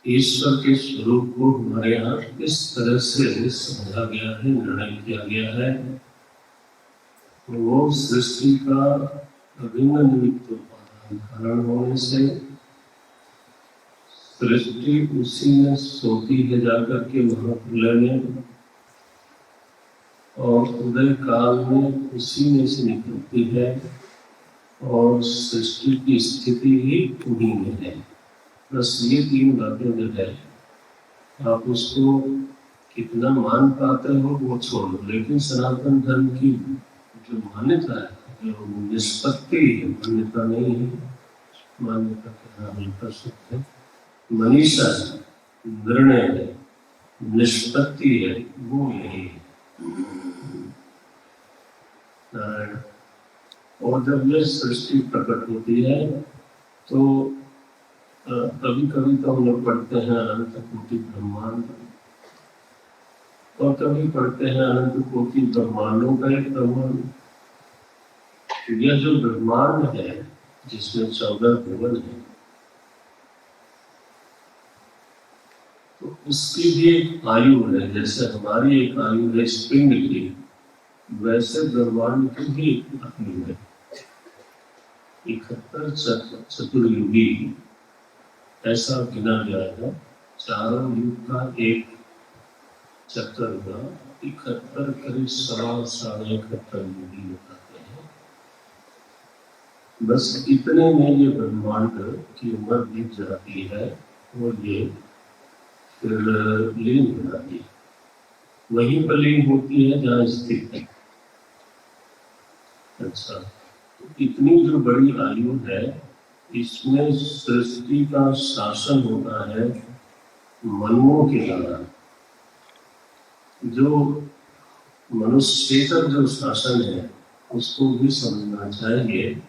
ईश्वर के स्वरूप को हमारे यहाँ किस तरह से समझा गया है, निर्णय किया गया है। वो सृष्टि का अभिन्न निमित्त उपादान कारण होने से सृष्टि उसी में सोती है जाकर के महाप्रलय में, और उदय काल में उसी में से निकलती है, और सृष्टि की स्थिति ही उन्हीं में है। बस ये तीन बातें जो है, आप उसको कितना मान पाते हो वो छोड़ो, लेकिन सनातन धर्म की जो मान्यता है, जो निष्पत्ति है, मान्यता नहीं है, मान्यता क्या हम कर सकते हैं, मनीषा है, निर्णय है, निष्पत्ति है, वो यही है नारायण। और जब ये सृष्टि प्रकट होती है तो कभी कभी तो हम लोग पढ़ते हैं अनंत कोटि ब्रह्मांड, और कभी पढ़ते हैं अनंत कोटि ब्रह्मांडों का एक ब्रह्मांड। यह जो ब्रह्मांड है जिसमें 14 भुवन है, तो उसकी भी एक आयु है। जैसे हमारी एक आयु है स्प्रिंग की, वैसे ब्रह्मांड की भी एक आयु है। 71 चतुर्युगी ऐसा गिना गया है। चारों युग का एक चक्कर का 71 करीब 71.5 युगी बताते हैं। बस इतने में ये ब्रह्मांड की उम्र बीत जाती है और ये फिर लीन हो जाती है। वहीं पर लीन होती है जहाँ स्थित है। अच्छा, तो इतनी जो बड़ी आयु है, इसमें सृष्टि का शासन होता है मनुओं के द्वारा। जो मनुष्येतर जो शासन है उसको भी समझना चाहिए,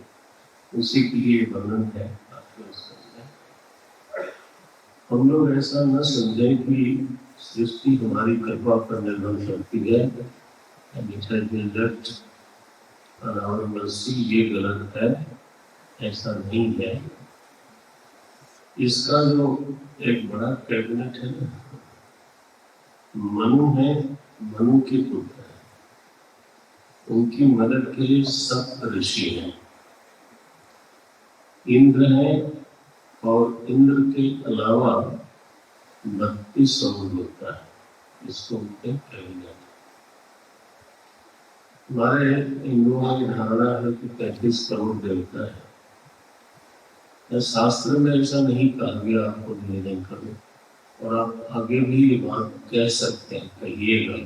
उसी के लिए वर्णन है। हम लोग ऐसा न समझें कि सृष्टि हमारी कृपा पर निर्भर करती है, ये गलत है, ऐसा नहीं है। इसका जो एक बड़ा कैबिनेट है ना, मनु है, मनु के पुत्र है, उनकी मदद के लिए सप्त ऋषि हैं, इंद्र है, और इंद्र के अलावा 32 देवता है। इसको उनके कैबिनेट। हमारे हिंदुओं में धारणा है कि 35 करोड़ देवता है। शास्त्र में ऐसा नहीं कहा गया, आपको निवेदन करो, और आप आगे भी ये बात कह सकते हैं, कहिएगा।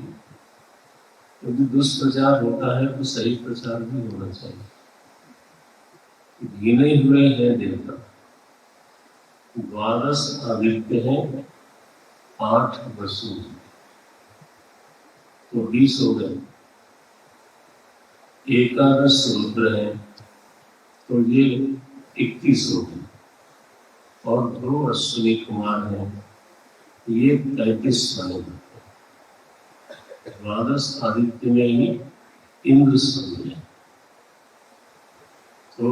क्योंकि दुष्प्रचार होता है तो सही प्रचार भी होना चाहिए। गिने हुए हैं देवता, 12 आदित्य हैं, 8 वसु, तो 20 हो गए। 11 रुद्र है, तो ये 21 हो गए, और 2 अश्विनी कुमार हैं, ये 33 बने। 12 आदित्य में ही इंद्र समझे। तो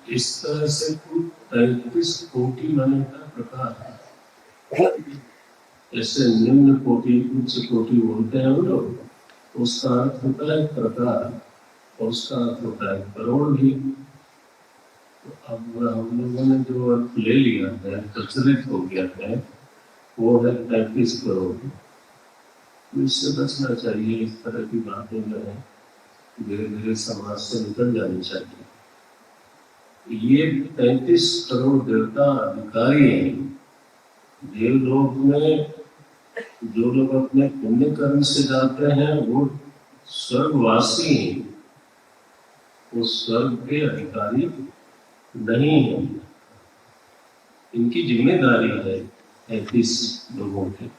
इस तरह से कुल 33 कोटि माने का प्रकार है। ऐसे निम्न कोटि उच्च कोटि बोलते हैं हम लोग, उसका अर्थ होता है प्रकार, और उसका अर्थ होता है करोड़ भी। तो अब हम लोगों ने जो अर्थ ले लिया है, प्रचलित हो गया है, वो है 35 करोड़। तो इससे बचना चाहिए। इस तरह की बातें जो है धीरे धीरे समाज से निकल जानी चाहिए। ये 35 करोड़ देवता अधिकारी हैं। देवलोक में जो लोग अपने पुण्य कर्म से जाते हैं वो स्वर्गवासी हैं, वो स्वर्ग के अधिकारी नहीं है। इनकी जिम्मेदारी है 35 लोगों की,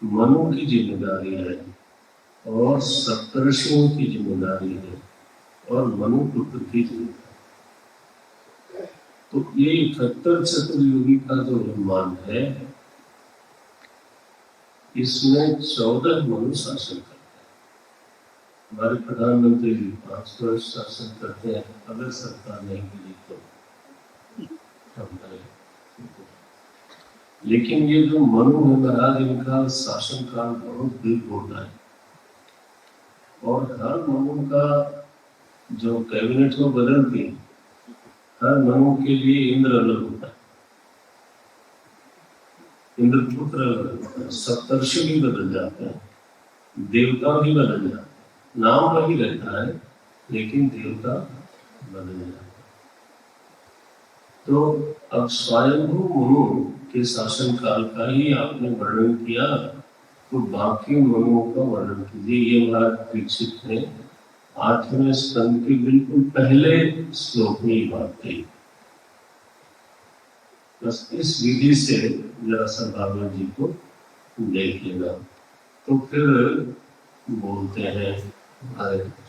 मनु की जिम्मेदारी है, और सप्तर्षियों की जिम्मेदारी है, और मनु पुत्र की जिम्मेदारी। तो ये 71 चतुर्युगी का जो ब्रह्मांड है, इसमें 14 मनु शासन करते हैं। हमारे प्रधानमंत्री 5 वर्ष शासन करते हैं। अगर सरकार नहीं मिली तो हम करें। लेकिन ये जो मनु है महाराज, इनका शासन काल बहुत दीर्घ होता है और हर मनु का जो कैबिनेट को बदलती है, हर मनु के लिए इंद्र अलग होता है, इंद्रपुत्र अलग होता है, सप्तर्षि भी बदल जाते हैं, देवता भी बदल जाते हैं, नाम वही रहता है लेकिन देवता बदल जाते हैं। तो अब स्वयंभू मनु के शासन काल का ही आपने वर्णन किया, तो बाकी मनुओं का वर्णन कीजिए। ये महाराज दीक्षित ने 8वें स्कंद के बिल्कुल पहले श्लोक में ये बात कही। बस इस विधि से जरा सा भागवत जी को देख लेना। तो फिर बोलते हैं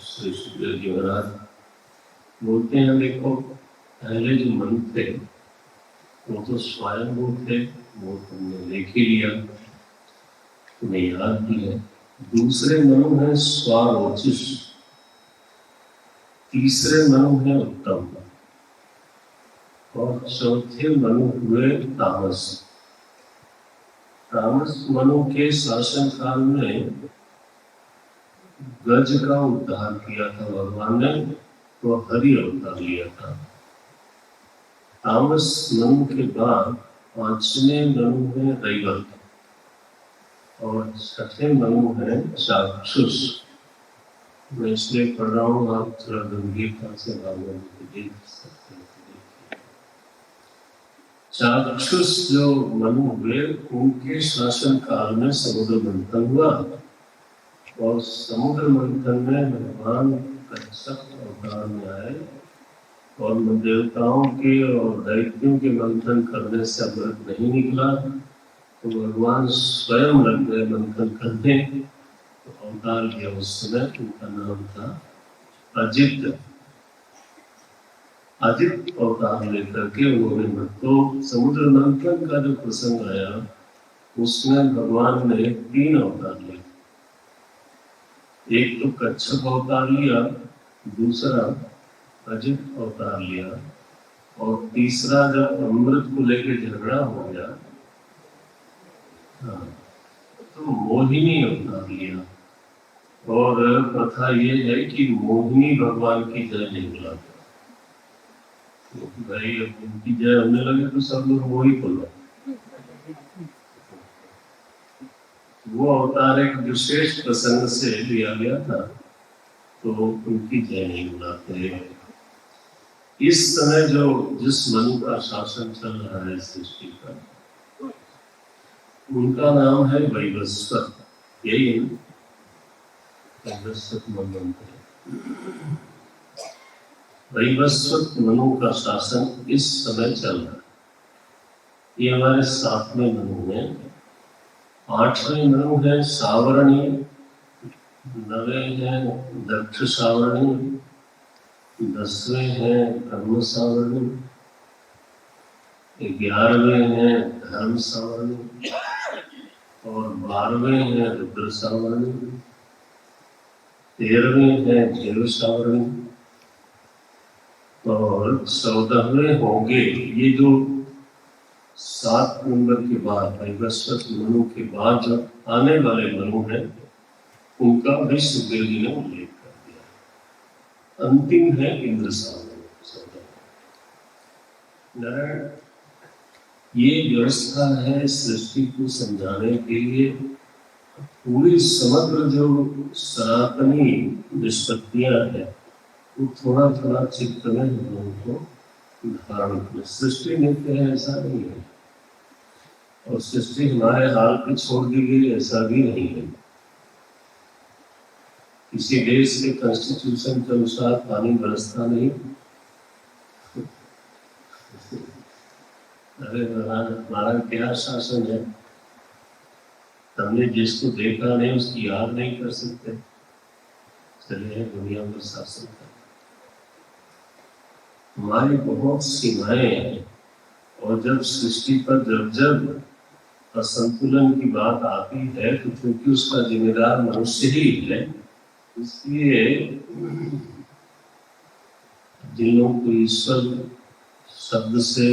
श्री सुखदेव जी महाराज बोलते हैं, देखो पहले जो मनु थे वो तो स्वयंभू थे, वो तुमने देख ही लिया, तुम्हें याद भी है। दूसरे मनु है स्वारोचिष, तीसरे मनु है उत्तम, और चौथे मनु हुए तामस। तामस मनु के शासन काल में गज का उद्धार किया था भगवान ने, तो हरि अवतार लिया था। तामस मनु के बाद 5वें मनु है दैवत और 6ठे मनु है चाक्षुष। मैं इसलिए पढ़ रहा हूँ, आप थोड़ा गंभीरता से भागवत देख सकते हैं। चाक्षुष जो मनु हुए उनके शासन काल में समुद्र मंथन हुआ और समुद्र मंथन में भगवान कच्छप अवतार में आए और देवताओं के और दैत्यों के मंथन करने से अमृत नहीं निकला, तो भगवान स्वयं लग गए मंथन करने, तो अवतार लिया उस समय। उनका नाम था अजित। अजित अवतार लेकर के उन्होंने, तो समुद्र मंथन का जो प्रसंग आया उसमें भगवान ने 3 अवतार लिए। एक तो कच्छप अवतार लिया, दूसरा अजित अवतार लिया, और तीसरा जब अमृत को लेकर झगड़ा हो गया तो मोहिनी अवतार लिया। और कथा ये है कि मोहिनी भगवान की जय नहीं बुलाते, भाई अब उनकी जय होने लगे तो सब लोग मोही को लो। वो अवतार एक विशेष प्रसंग से लिया गया था, तो उनकी जय नहीं बुलाते। इस समय जो जिस मनु का शासन चल रहा है सृष्टि का, उनका नाम है वैवस्वत। यही है वैवस्वत मनु। वैवस्वत मनु का शासन इस समय चल रहा है। ये हमारे 7वें मनु है। 8वें मनु है सावरणी, 9वें है दक्ष सावरणी, 10वें है कर्म सावरणी, 11वें है धर्म सावरणी, और 12वें है रुद्र सावरणी, 13वें है देव सावरणी, और 14वें होंगे ये जो 7 नंबर के बाद वैवस्वत मनु के बाद जो आने वाले मनु हैं उनका भी सुखदेव जी ने उल्लेख कर दिया। अंतिम है इंद्र सावरणी। नारायण, ये व्यवस्था है सृष्टि को समझाने के लिए। पूरी समग्र जो सनातनी निष्पत्तियां हैं वो थोड़ा थोड़ा चित्त में हम लोगों को धारण करें। सृष्टि नित्य है ऐसा नहीं है, और सृष्टि हमारे हाल पे छोड़ दी गई ऐसा भी नहीं है। किसी देश के कॉन्स्टिट्यूशन के अनुसार पानी बरसता नहीं। अरे हमारा क्या शासन है, हमने जिसको देखा नहीं उसकी याद नहीं कर सकते, चले दुनिया में शासन कर। हमारी बहुत सीमाएं हैं, और जब सृष्टि पर जब जब असंतुलन की बात आती है तो क्योंकि उसका जिम्मेदार मनुष्य ही है, इसलिए जिन लोगों को ईश्वर शब्द से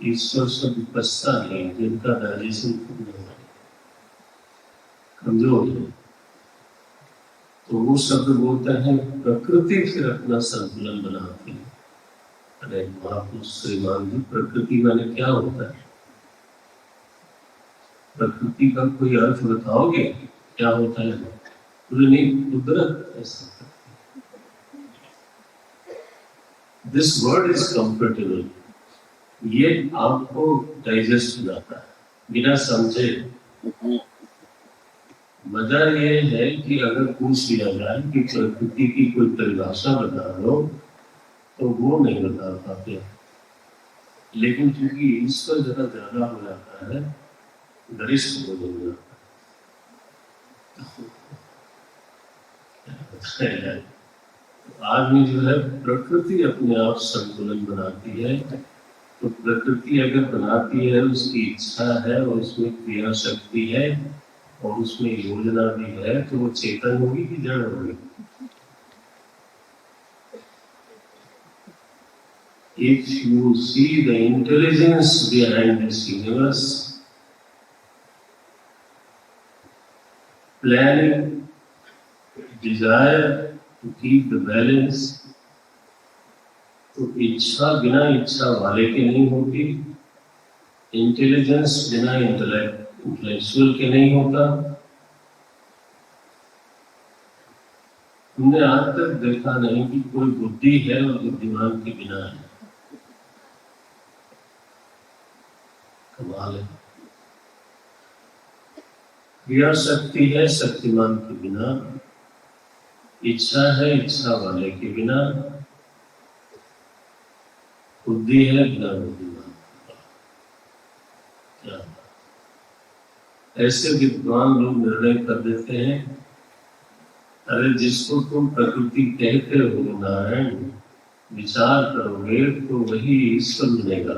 ईश्वर शब्द पछता नहीं, जिनका डाइजेशन कमजोर है, तो वो शब्द बोलते हैं प्रकृति फिर अपना संतुलन बनाती है। अरे महापुरुष श्रीमान जी, प्रकृति माने क्या होता है? प्रकृति का कोई अर्थ बताओगे क्या होता है? बोले नहीं, कुदरत ऐसा। दिस वर्ड इज कंफर्टेबल, ये आपको डाइजेस्ट हो जाता है बिना समझे। मजा ये है कि अगर पूछ लिया जाए कि प्रकृति की कोई परिभाषा बता दो तो वो नहीं बता पाते, लेकिन क्योंकि ईश्वर जरा ज्यादा हो जाता है, गरिष्ठ हो जाता है। आदमी जो है प्रकृति अपने आप संतुलन बनाती है, तो प्रकृति अगर बनाती है, उसकी इच्छा है और उसमें क्रिया शक्ति है और उसमें योजना भी है, तो वो चेतन होगी कि जड़ होगी? If you see the intelligence behind this universe, planning, desire to keep the balance, तो इच्छा बिना इच्छा वाले के नहीं होती, इंटेलिजेंस बिना इंटेलेक्चुअल के नहीं होता। हमने आज तक देखा नहीं कि कोई बुद्धि है और बुद्धिमान के बिना है। कमाल है। क्रिया शक्ति है शक्तिमान के बिना, इच्छा है इच्छा वाले के बिना, बुद्धि है बिना बुद्धिमान। क्या ऐसे विद्वान लोग निर्णय कर देते हैं, अरे जिसको तुम प्रकृति कहते हो नारायण, विचार करोगे तो वही ईश्वर मिलेगा।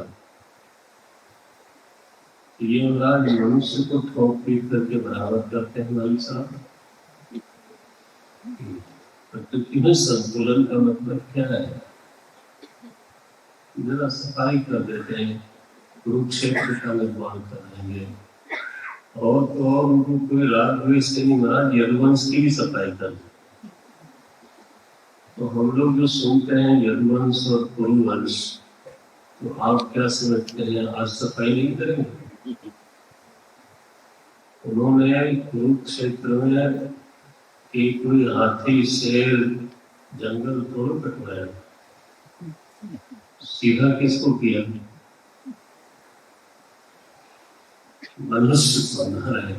ये महाराज मनुष्य को ठोक पीट करके बराबर करते हैं मालिक साहब। प्रकृति में संतुलन का मतलब क्या है? जरा सफाई कर देते हैं, कुरुक्षेत्र का निर्माण कर देंगे, और तो और उनको कोई राग द्वेष से नहीं, महाराज यदुवंश की भी सफाई कर दें। तो हम लोग जो सुनते हैं यदुवंश और कुरुवंश, तो आप क्या समझते हैं आज सफाई नहीं करेंगे? उन्होंने कुरुक्षेत्र में एक कोई हाथी शेर जंगल थोड़ा कटवाया, सीधा किसको किया? मनुष्य बना है।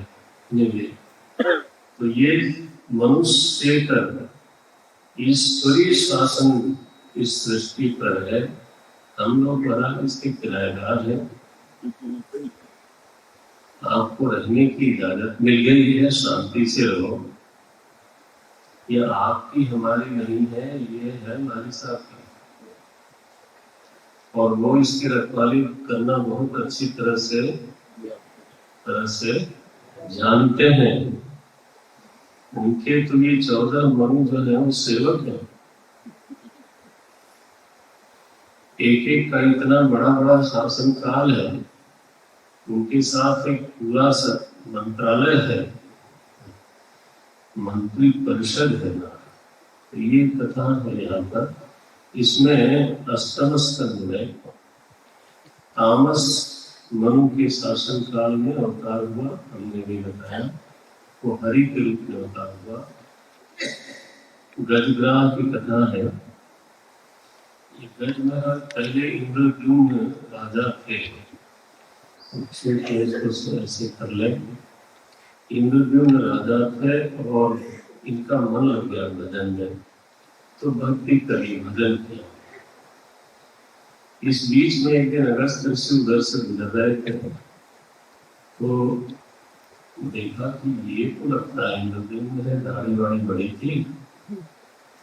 तो ये मनुष्य कर ईश्वरीय शासन इस सृष्टि पर है, हम लोग बड़ा इसके किराएदार हैं। आपको रहने की इजाजत मिल गई है, शांति से रहो। ये आपकी हमारी नहीं है, ये है मालिक साहब की, और वो इसकी रखवाली करना बहुत अच्छी तरह से जानते हैं। उनके तो ये 14 मनु जो है वो सेवक है, एक एक का इतना बड़ा बड़ा शासन काल है, उनके साथ एक पूरा मंत्रालय है, मंत्री परिषद है ना। तो ये कथा है यहाँ पर। इसमें अष्टम स्कंद में तामस मनु के शासन काल में अवतार हुआ, हमने भी बताया, वो हरि के रूप में अवतार हुआ। गजग्राह की कथा है। ये गज महाराज पहले इंद्रद्युम्न राजा थे, ऐसे कर ले। इंद्रद्युम्न राजा थे और इनका मन लग गया भजन में, तो भक्ति करी, भजन किया। इस बीच में एक दिन अगस्त ऋषि उधर से गुजर रहे थे, तो देखा कि ये तो लगता है इंद्रद्युम्न है, दाढ़ी वाड़ी बड़ी थी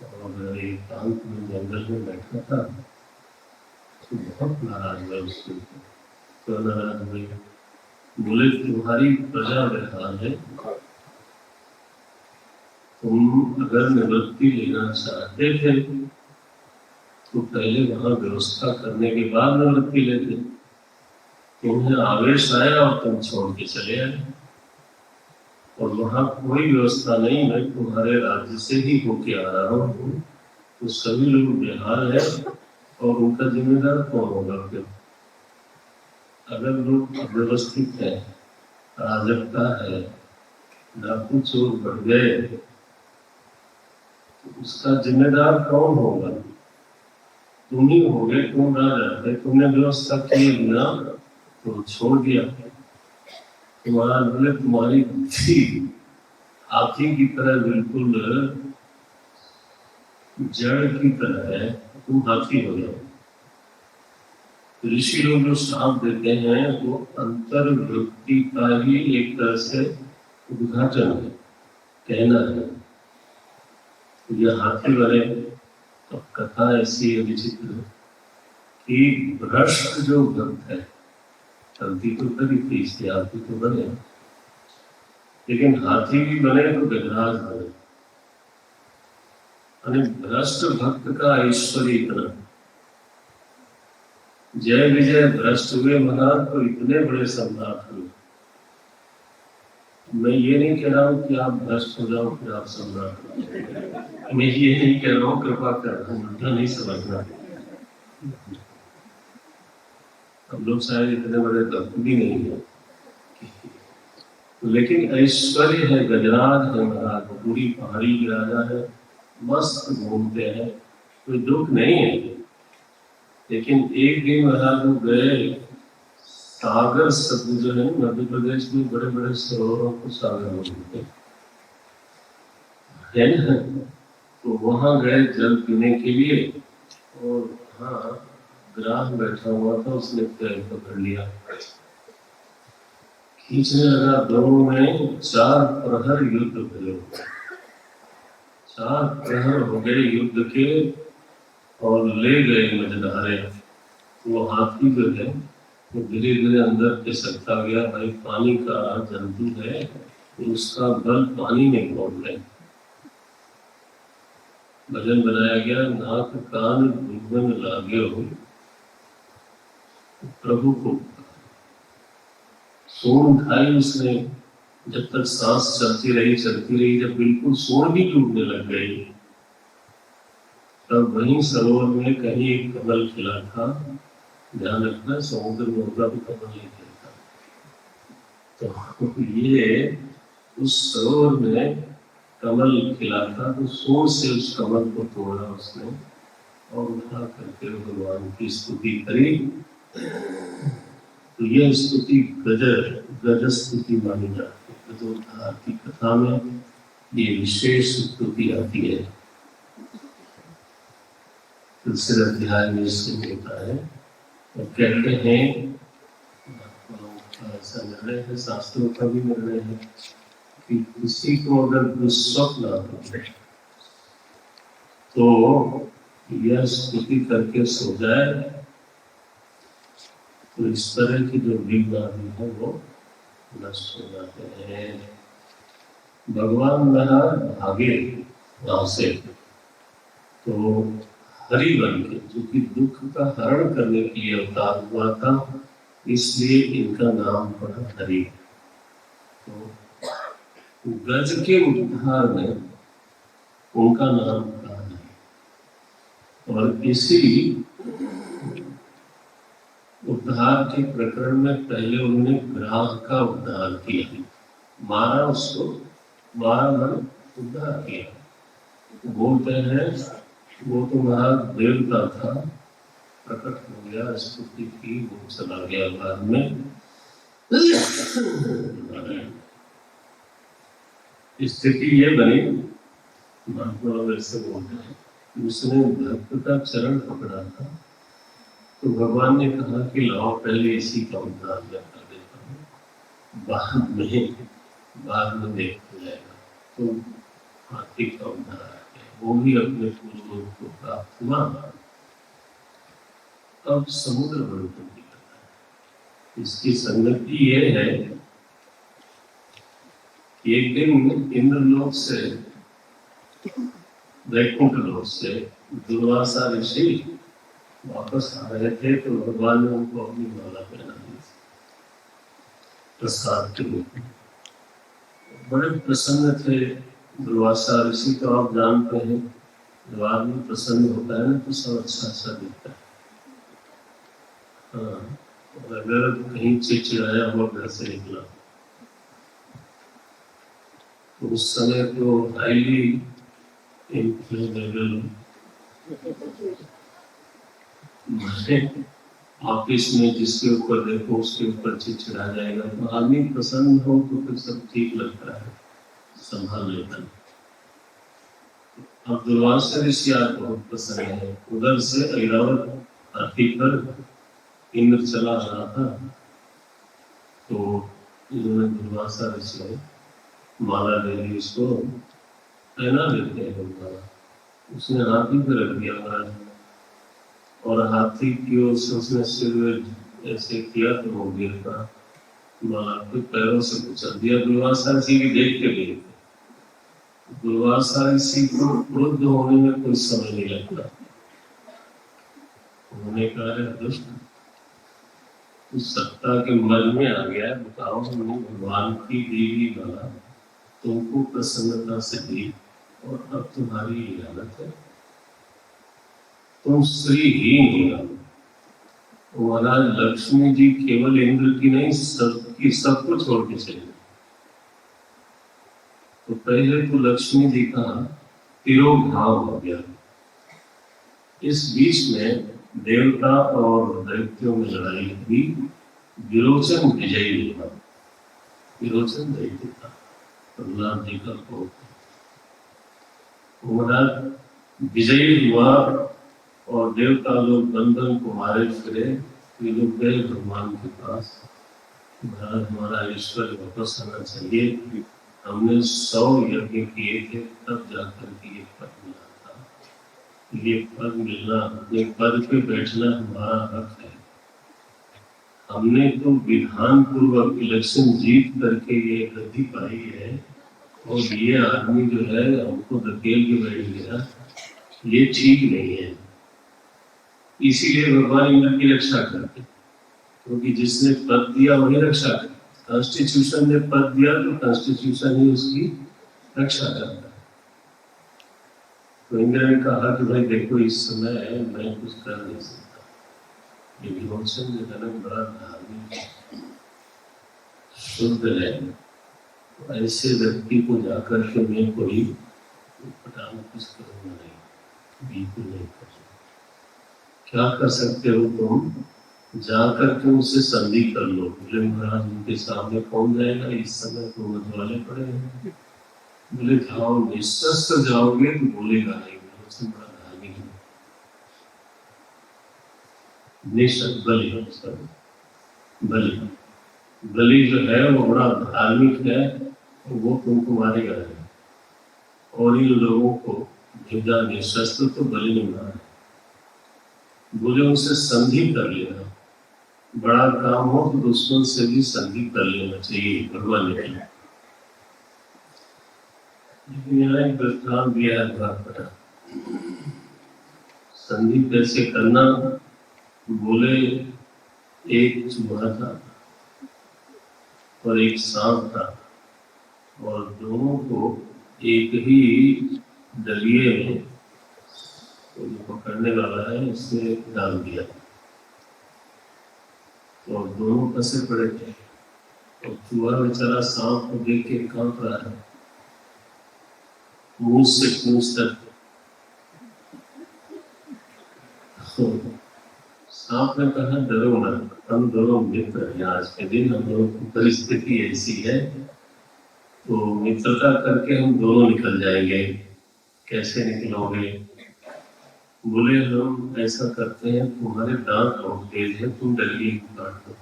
और एकांत में जंगल में बैठा था, तो बहुत नाराज हुआ उसके ऊपर। तो नाराज हुए, बोले तुम्हारी प्रजा बेहाल है, तुम अगर निवृत्ति लेना चाहते थे तो पहले वहां व्यवस्था करने के बाद निवृत्ति लेते। तुम्हें आवेश आया और तुम छोड़ के चले आए, और वहां कोई व्यवस्था नहीं, मैं तुम्हारे राज्य से ही होके आ रहा हूँ, तो सभी लोग बेहाल है, और उनका जिम्मेदार कौन होगा फिर? अगर लोग अव्यवस्थित है, अराजकता है, डाकू चोर बढ़ गए, तो उसका जिम्मेदार कौन होगा? तुम ही होगे, तुम ना जाते, तुमने व्यवस्था किए बिना तो छोड़ दिया। तुम्हारा बोले तुम्हारी बुद्धि हाथी की तरह बिल्कुल जड़ की तरह है, तुम हाथी हो जाओ। ऋषि लोग जो श्राप देते हैं वो अंतर्वृत्ति का ही एक तरह से उद्घाटन है, कहना है। ये हाथी वाले तो कथा ऐसी है विचित्र कि भ्रष्ट जो भक्त है, गलती तो करी थी इसलिए हाथी तो बने, लेकिन हाथी भी बने तो गजराज बने। भ्रष्ट भक्त का ऐश्वर्य इतना, जय विजय भ्रष्ट हुए महाराज तो इतने बड़े सम्राट हुए। मैं ये नहीं कह रहा हूँ कि आप भ्रष्ट हो जाओ फिर आप सम्राट हो जाओ, मैं ये नहीं कह रहा हूँ, कृपा कर उल्टा नहीं समझना। हम लोग शायद इतने बड़े भक्त भी नहीं है, लेकिन ऐश्वर्य है, गजराज है महाराज, पूरी पहाड़ी के राजा है, मस्त घूमते हैं, कोई दुख नहीं है। लेकिन एक दिन महाराज लोग गए सागर सतलुज जो है मध्य प्रदेश में, बड़े बड़े सरोवरों को सागर बोलते हैं ना, तो वहां गए जल पीने के लिए, और हाँ ग्राह बैठा हुआ था, उसने पैर पकड़ लिया, खींचने लगा, दोनों में 4 प्रहर युद्ध हुए, 4 प्रहर हो गए युद्ध के, और ले गए मझधारे। वो हाथी जो है वो धीरे धीरे अंदर खिसकता गया, भाई पानी का जंतु है तो उसका बल पानी में पहुंच गए। भजन बनाया गया, नाक कान भुवन लाग्यो प्रभु को, सोन खाई उसने, जब तक सांस चलती रही, जब बिल्कुल सोन भी टूटने लग गई, तब वहीं सरोवर में कहीं एक कमल खिला था। ध्यान रखना, समुद्र में होगा भी कमल नहीं खिलता, तो ये उस सरोवर में कमल खिला था, तो सोन से उस कमल को तोड़ा उसने और उठा करके भगवान की स्तुति करी। तो यह स्तुति गज स्तुति मानी जाती है। गजोद्धार की कथा में ये विशेष स्तुति आती है। दूसरे अध्याय में इससे होता है, और कहते हैं ऐसा निर्णय है, शास्त्रों का भी निर्णय है कि किसी को अगर दुस्वप्न आते तो यह स्तुति करके सो जाए, तो इस तरह की जो बीमारी है वो नष्ट हो जाते हैं। भगवान मेरा भागे वहां से, तो हरि बन के, जो कि दुख का हरण करने के लिए अवतार हुआ था, इसलिए इनका नाम पड़ा हरि। तो गज के उद्धार में उनका नाम कहा नहीं, और इसी उद्धार के प्रकरण में पहले उन्होंने ग्राह का उद्धार किया, मारा उसको, मारा मन उद्धार किया। बोलते हैं वो तो महाराज देवता था, प्रकट हो गया, स्तुति की, वो चला गया बाद में। स्थिति ये बनी, महात्मा लोग ऐसे बोलते हैं, उसने भक्त का चरण पकड़ा था, तो भगवान ने कहा कि लाओ पहले इसी का उद्धार मैं कर देता हूँ, बाद में देख जाएगा। तो हाथी का उद्धार आ गया, वो भी अपने पूर्वों को प्राप्त हुआ। अब समुद्र मंथन की कथा है। इसकी संगति ये है कि एक दिन इंद्रलोक से, वैकुंठ लोक से दुर्वासा ऋषि वापस आ रहे थे, तो भगवान ने उनको अपनी माला पहना दी। प्रसाद के रूप में। बड़े प्रसन्न थे दुर्वासा ऋषि। तो आप जानते हैं जब आदमी प्रसन्न होता है ना तो सब अच्छा अच्छा दिखता है। हाँ, और अगर कहीं चिड़चिड़ाया हुआ घर से निकला तो उस समय तो हाईली इन्फ्लेमेबल ऑफिस में जिसके ऊपर देखो उसके ऊपर चिड़चिड़ा जाएगा। तो आदमी प्रसन्न हो तो फिर सब ठीक लगता है, संभाल लेता है। अब दुर्वासा ऋषि आज बहुत प्रसन्न है। उधर से ऐरावत हाथी पर इंद्र चला रहा था तो इन्होंने दुर्वासा ऋषि माला ले ली, उसको पहना देते हैं माला। उसने हाथी पे रख दिया महाराज, और हाथी की ओर से उसने सिर ऐसे किया तो वो गिर पड़ा। माला को पैरों से कुचल दिया। दुर्वासा ऋषि भी देख के गए। दुर्वासा ऋषि को क्रुद्ध होने में कोई समय नहीं लगता। उन्होंने कहा दुष्ट, उस सत्ता के मन में आ गया, बताओ हमने भगवान की देवी माला तुमको प्रसन्नता से दी और अब तुम्हारी ये हालत है, तुम श्रीहीन हो। महाराज लक्ष्मी जी केवल इंद्र की नहीं सबकी सब कुछ छोड़ के चले। तो पहले तो लक्ष्मी जी का तिरोभाव हो गया। इस बीच में देवता और दैत्यों में लड़ाई हुई। विरोचन विजयी हुआ। विरोचन दैत्य था, प्रहलाद जी का पुत्र। महाराज विजयी हुआ और देवता लोग बंधन को मारे फिरे। ये लोग गए भगवान के पास, महाराज हमारा ईश्वर वापस आना चाहिए, हमने 100 यज्ञ किए थे तब जाकर के ये पद मिला था। ये पद मिलना, ये पद पे बैठना हमारा हक है। हमने तो विधान पूर्वक इलेक्शन जीत करके ये गद्दी पाई है और ये आदमी जो है हमको धकेल के बैठ गया, ये ठीक नहीं है। इसीलिए भगवान इंद्र की रक्षा करते, क्योंकि जिसने पद दिया वही रक्षा करे। कॉन्स्टिट्यूशन ने पद दिया तो कॉन्स्टिट्यूशन ही उसकी रक्षा करता है। तो इंद्र ने कहा कि भाई देखो इस समय मैं कुछ कर नहीं सकता। ये विरोचन जो है ना बड़ा धार्मिक शुद्ध है, तो ऐसे व्यक्ति को जाकर के मैं कोई पटान कुछ करूंगा नहीं, बिल्कुल नहीं कर सकता। क्या कर सकते हो तुम? जाकर के उनसे संधि कर लो। बोले महाराज उनके सामने कौन जाएगा, इस समय तो मतवाले पड़े हैं। बोले जाओ, निशस्त्र जाओगे तो बोलेगा नहीं। उससे बड़ा धार्मिक बलि बलि जो है वो बड़ा धार्मिक है, वो तुमको मारेगा नहीं। और इन लोगों को भेजा निशस्त्र तो बलि ने मारा। बोले उनसे संधि कर लेना, बड़ा काम हो तो दुश्मन से भी संधि कर लेना चाहिए भगवान ने। लेकिन यहाँ एक दृष्टांत दिया है बड़ा बड़ा। संधि कैसे करना? बोले एक चूहा था और एक सांप था, और दोनों को एक ही डलिये में जो पकड़ने वाला है उसने डाल दिया, और दोनों फंसे पड़े थे। और चूहा बेचारा सांप को देख के कांप रहा है, मुंह से पूंछ तक। सांप ने कहा डरो ना, हम दोनों मित्र हैं। आज के दिन हम दोनों की परिस्थिति ऐसी है तो मित्रता करके हम दोनों निकल जाएंगे। कैसे निकलोगे? बोले हम ऐसा करते हैं, तुम्हारे दांत बहुत तेज है, तुम डलिए काट दो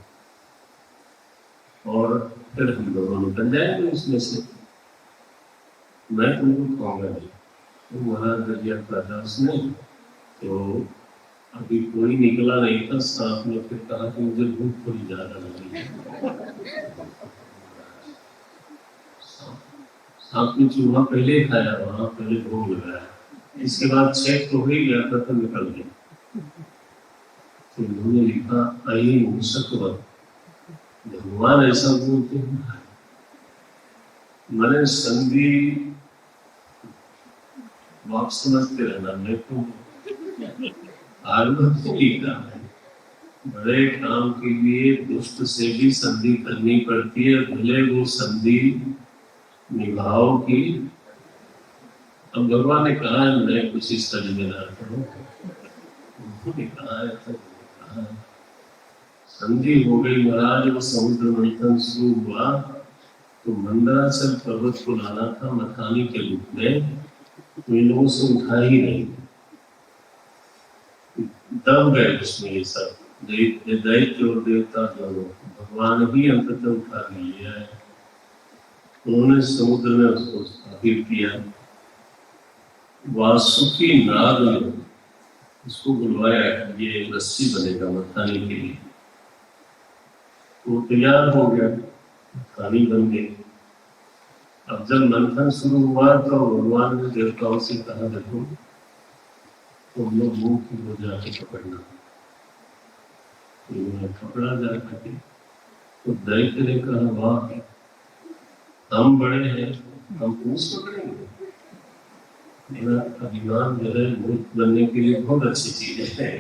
और फिर हम दोनों निकल जाएंगे उसमें से। मैं तुमको खाऊंगा नहीं। तो महाराज डलिया काटा उसने, तो अभी कोई निकला नहीं था। सांप ने फिर कहा कि मुझे भूख थोड़ी ज्यादा लगी है। सांप ने चूहा पहले खाया, वहां पहले भूख लगाया, इसके बाद चेक तो हो ही गया था तो निकल गया। तो उन्होंने लिखा आई मुशकवत, भगवान भगवान ऐसा बोलते हैं, मैंने संधि आप समझते रहना, मैं तो आरंभ लिखा है। बड़े काम के लिए दुष्ट से भी संधि करनी पड़ती है, भले वो संधि निभाओ की। अब भगवान ने कहा है मैं कुछ इस तरह में ना करूं, उन्होंने कहा है तो कहा संधि हो गई महाराज। वो समुद्र मंथन शुरू हुआ तो मंदराचल पर्वत को लाना था मथानी के रूप में, तो इन लोगों से उठा ही नहीं, दब गए उसमें ये सब दैत्य और देवता दोनों। भगवान ही अंततः उठा लिया है, उन्होंने समुद्र में उसको स्थापित किया। वासुकी नाग ने उसको बुलवाया, ये रस्सी बनेगा मथानी के लिए, वो तैयार हो गया, मथानी बन गई। अब जब मंथन शुरू हुआ तो भगवान ने देवताओं से कहा देखो तुम लोग मुंह की हो जाके पकड़ना, पकड़ा जा सके। तो दैत्य ने कहा वाह हम बड़े हैं, हम पूछ पकड़ेंगे, मेरा अभिमान जो है मूर्ख बनने के लिए बहुत अच्छी चीज है।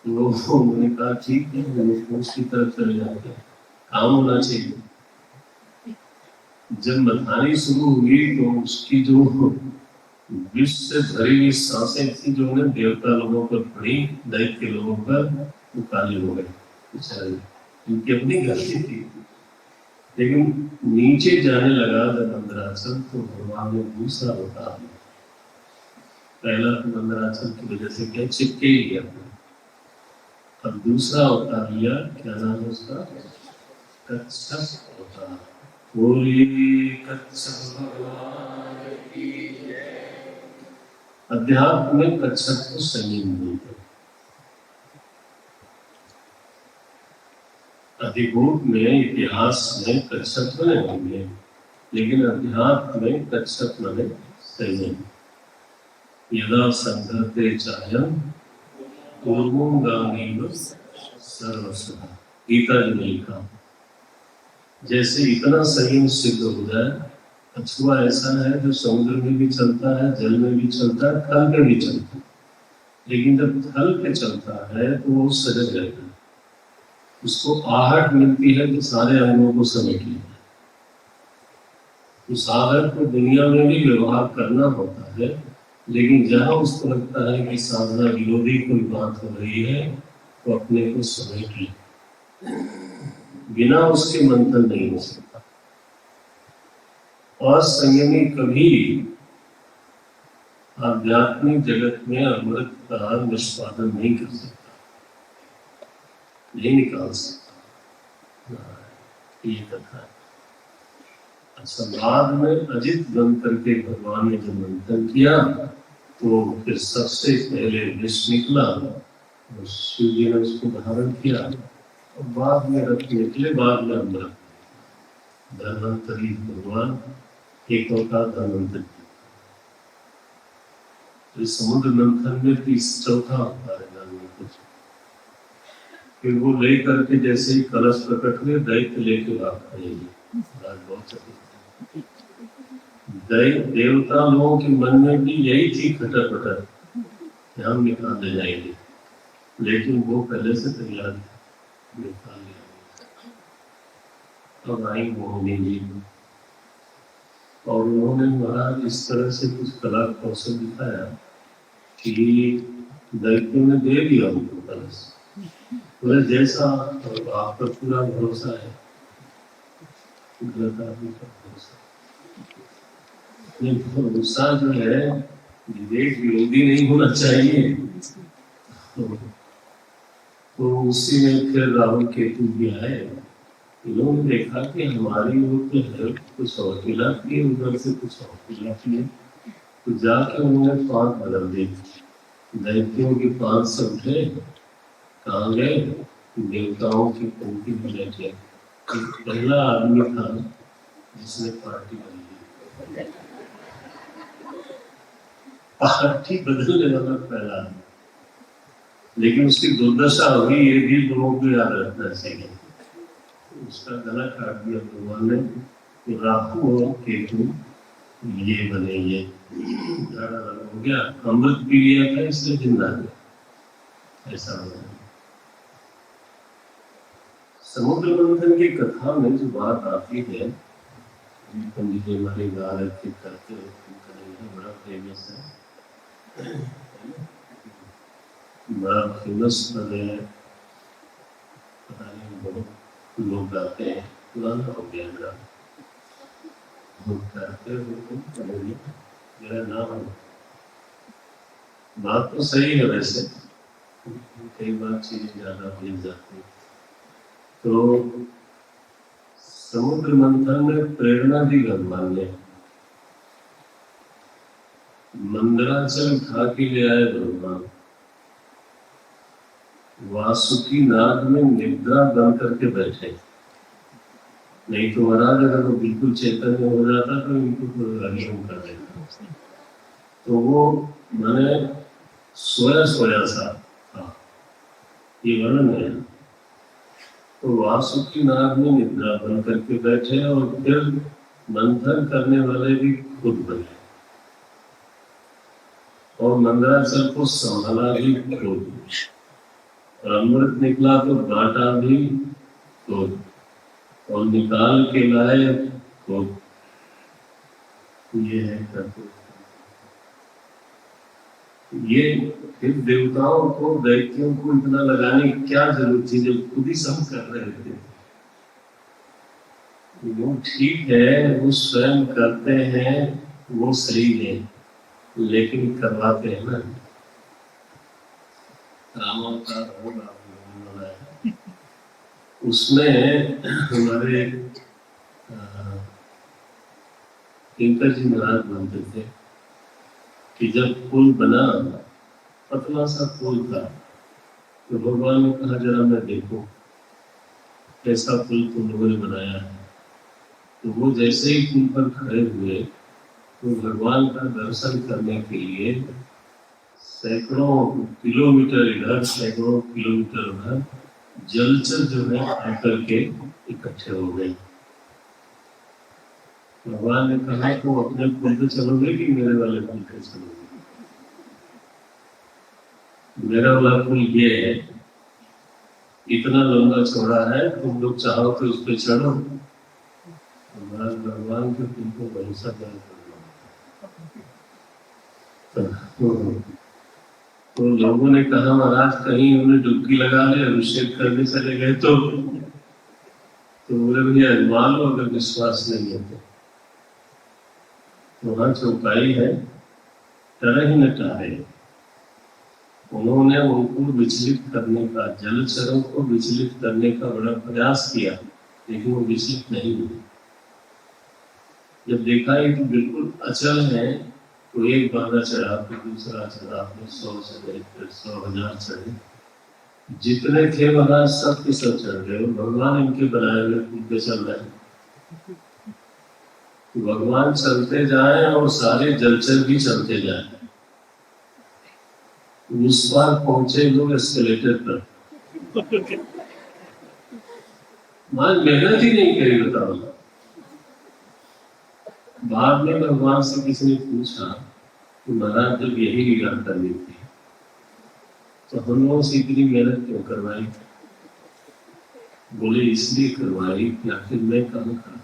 उन्होंने कहा ठीक है, पूछ की तरफ चले जाते हैं, काम होना चाहिए। जब मथानी शुरू हुई तो उसकी जो विष से भरी हुई सांसें थी जो उन्हें देवता लोगों पर पड़ी, दैत्य लोगों पर, वो काली हो गए। उनकी अपनी गलती थी, लेकिन नीचे जाने लगा जब मंदराचल तो भगवान ने दूसरा अवतार लिया। पहला तो मंदराचल की वजह से क्या चिपके ही गया, अब दूसरा अवतार लिया, क्या नाम है उसका, कच्छप अवतार। बोलिए कच्छप भगवान की जय। अध्यात्म में कच्छप को संयम बोलते हैं, अधिभूत में इतिहास में कच्छप बने होंगे, लेकिन अध्यात्म में कच्छप बने संयम। यदा संघते चायम पूर्वोगामीव सर्वसदा, गीता जी ने लिखा। जैसे इतना संयम सिद्ध हो जाए, कछुआ ऐसा है जो समुद्र में भी चलता है, जल में भी चलता है, थल पे भी चलता है, लेकिन जब थल पे चलता है तो वो सजग रहता है, उसको आहट मिलती है तो सारे अंगों को समेट लेता है। उस आहट को दुनिया में भी व्यवहार करना होता है, लेकिन जहां उसको लगता है कि साधना विरोधी कोई बात हो रही है तो अपने को समेट ले, बिना उसके मंथन नहीं हो सकता। और संयमी कभी आध्यात्मिक जगत में अमृत का निष्पादन नहीं कर सकता, नहीं निकाल सकता, ये कथा है। अच्छा, बाद में अजित बन करके भगवान ने जब मंथन किया तो फिर सबसे पहले विष निकला और शिव जी ने उसको धारण किया, और बाद में रथ निकले, बाद में अमृत। धन्वंतरी भगवान एक अवतार धन्वंतरी, इस समुद्र मंथन में चौथा अवतार है धन्वंतरी। फिर वो ले करके जैसे ही कलश प्रकट हुए, दैत्य लेके भाग खड़े, बहुत देवता लोगों के मन में भी यही थी खटर पटर, हम निकाल ले जाएंगे, लेकिन वो पहले से तैयार थे, निकाल लिया। अब आई मोहिनी जी और उन्होंने महाराज इस तरह से कुछ कला कौशल दिखाया कि दैत्यों ने दे दिया उनको कलश, बोले जैसा आपका पूरा भरोसा है, गलत आदमी का भरोसा। गुस्सा जो है विवेक विरोधी नहीं होना चाहिए, तो उसी में फिर राहुल केतु भी आए। इन्होंने देखा कि हमारी ओर तो है कुछ और किला किए, उधर से कुछ और किला किए, तो जाके उन्होंने पांच बदल दी। दैत्यों की पांच से उठे, कहाँ गए, देवताओं की पंक्ति में बैठे। पहला आदमी था जिसने पार्टी बदली, पार्टी बदलने वाला पहला आदमी। लेकिन उसकी दुर्दशा हुई, ये भी लोगों को याद रखना चाहिए। उसका गला काट दिया भगवान ने, तो राहु और केतु ये बने, ये हो गया, अमृत पी लिया था इसलिए जिंदा है, ऐसा हो गया। समुद्र मंथन की कथा में जो बात आती है, पंडित जी हमारे गा रहे थे, करते बड़ा फेमस है, बड़ा फेमस है, पता नहीं बहुत लोग गाते हैं, पुराना हो गया मेरा, मेरा नाम। बात तो सही है, वैसे कई बार चीजें ज्यादा भूल जाती, तो समुद्र मंथन में प्रेरणा दी भगवान ने, मंदराचल उठा के ले आए भगवान, वासुकी नाग में निद्रा बन करके बैठे, नहीं तो महाराज अगर वो बिल्कुल चैतन्य हो जाता तो इनको तो कर देता, तो वो मैंने सोया सोया सा था, ये वर्णन है। तो वासुकी नाग में निद्रा बन करके बैठे और फिर मंथन करने वाले भी खुद बने, और मंदराचल को संभाला भी खुद, और अमृत निकला तो बांटा भी खुद, और निकाल के लाए खुद। ये है कर्तव्य। ये फिर देवताओं को, दैत्यों को इतना लगाने की क्या जरूरत थी जब खुद ही सब कर रहे थे। वो ठीक है, वो स्वयं करते हैं, वो सही है, लेकिन करवाते हैं ना। रामावतार होगा उसमें हमारे किंकर जी महाराज बोलते थे कि जब पुल बना, पतला सा पुल था, तो भगवान ने कहा जरा मैं देखो कैसा पुल तुम लोगों ने बनाया है। तो वो जैसे ही पुल पर खड़े हुए तो भगवान का दर्शन करने के लिए सैकड़ों किलोमीटर इधर, सैकड़ों किलोमीटर उधर जलचर जो है आकर के इकट्ठे हो गए। भगवान ने कहा तो अपने पुल पे चलोगे कि मेरे वाले पुल पे चलोगे? मेरा वाला पुल ये है, इतना लंबा चौड़ा है, तुम लोग चाहो तो उस पे चढ़ो। महाराज भगवान के पुल को भरोसा कर, तो लोगों ने कहा महाराज कहीं उन्हें डुबकी लगा ले, अभिषेक करने चले गए तो बोले भैया मान लो अगर विश्वास नहीं है तो वहां चौपाई है, तरह ही न टाहे। उन्होंने उनको विचलित करने का, जलचरों को विचलित करने का बड़ा प्रयास किया, लेकिन वो विचलित नहीं हुए। जब देखा ये तो बिल्कुल अचल है, तो एक बांधा चढ़ा, फिर दूसरा चढ़ा, फिर 100 चढ़े, फिर 100,000 चढ़े, जितने थे महाराज सब के सब चढ़ गए। भगवान इनके बनाए हुए पुल पे चल रहे हैं, भगवान चलते जाए और सारे जलचर भी चलते जाए। उस पार पहुंचे लोग एस्केलेटर पर, मान मेहनत ही नहीं करी, बताओ। बाद में भगवान से किसी ने पूछा कि महाराज जब यही लीला करनी थी तो हम लोगों से इतनी मेहनत क्यों करवाई? बोले इसलिए करवाई कि आखिर मैं काम कर,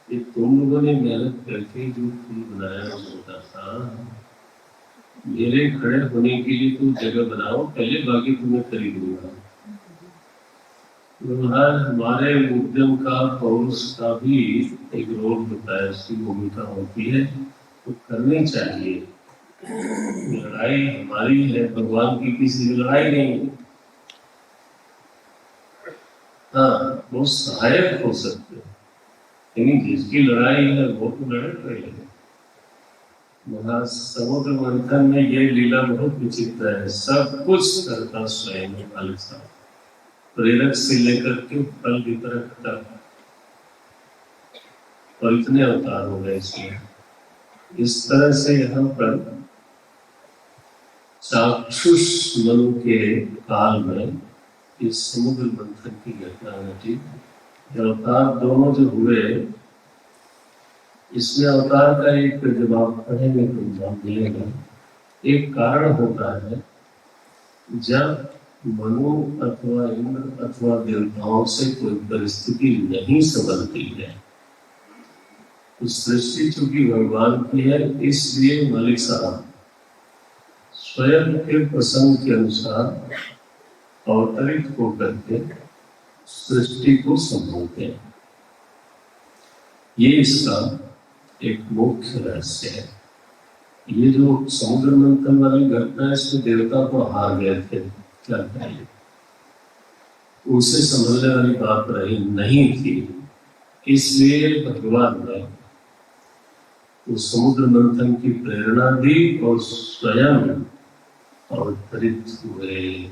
ये तुम लोगों ने मेहनत करके जो पुल बनाया होता था, मेरे खड़े होने के लिए तुम जगह बनाओ पहले, बाकी तुम्हें खरीदूंगा। हमारे उद्यम का, पौरुष का भी एक रोल होता है, उसकी भूमिका होती है, तो करनी चाहिए। लड़ाई हमारी है, भगवान की किसी से लड़ाई नहीं। हाँ, वो सहायक हो सकते हैं, लेकिन जिसकी लड़ाई है वो तो लड़े पहले। वहां समुद्र मंथन में ये लीला बहुत विचित्र है, सब कुछ करता स्वयं मालिक साहब, प्रेरक से लेकर के फल वितरक तक, और इतने अवतार हो गए इसमें। इस तरह से यहाँ पर चाक्षुष मनु के काल में इस समुद्र मंथन की घटना घटी। अवतार दोनों जो हुए, इसमें अवतार का एक जब आप पढ़ेंगे तो जवाब मिलेगा। एक कारण होता है, जब मनु अथवा इंद्र अथवा देवताओं से कोई परिस्थिति नहीं संभलती है, तो सृष्टि चूंकि भगवान की है, इसलिए मालिक साहब स्वयं के प्रसंग के अनुसार अवतरित होकर के सृष्टि को संभालते हैं। ये इसका एक मुख्य रहस्य है। ये जो समुद्र मंथन वाली घटना है, इसमें देवता तो हार गए थे, क्या कहें, उनसे संभलने वाली बात रही नहीं थी। इसलिए भगवान ने उस समुद्र मंथन की प्रेरणा दी और स्वयं अवतरित हुए।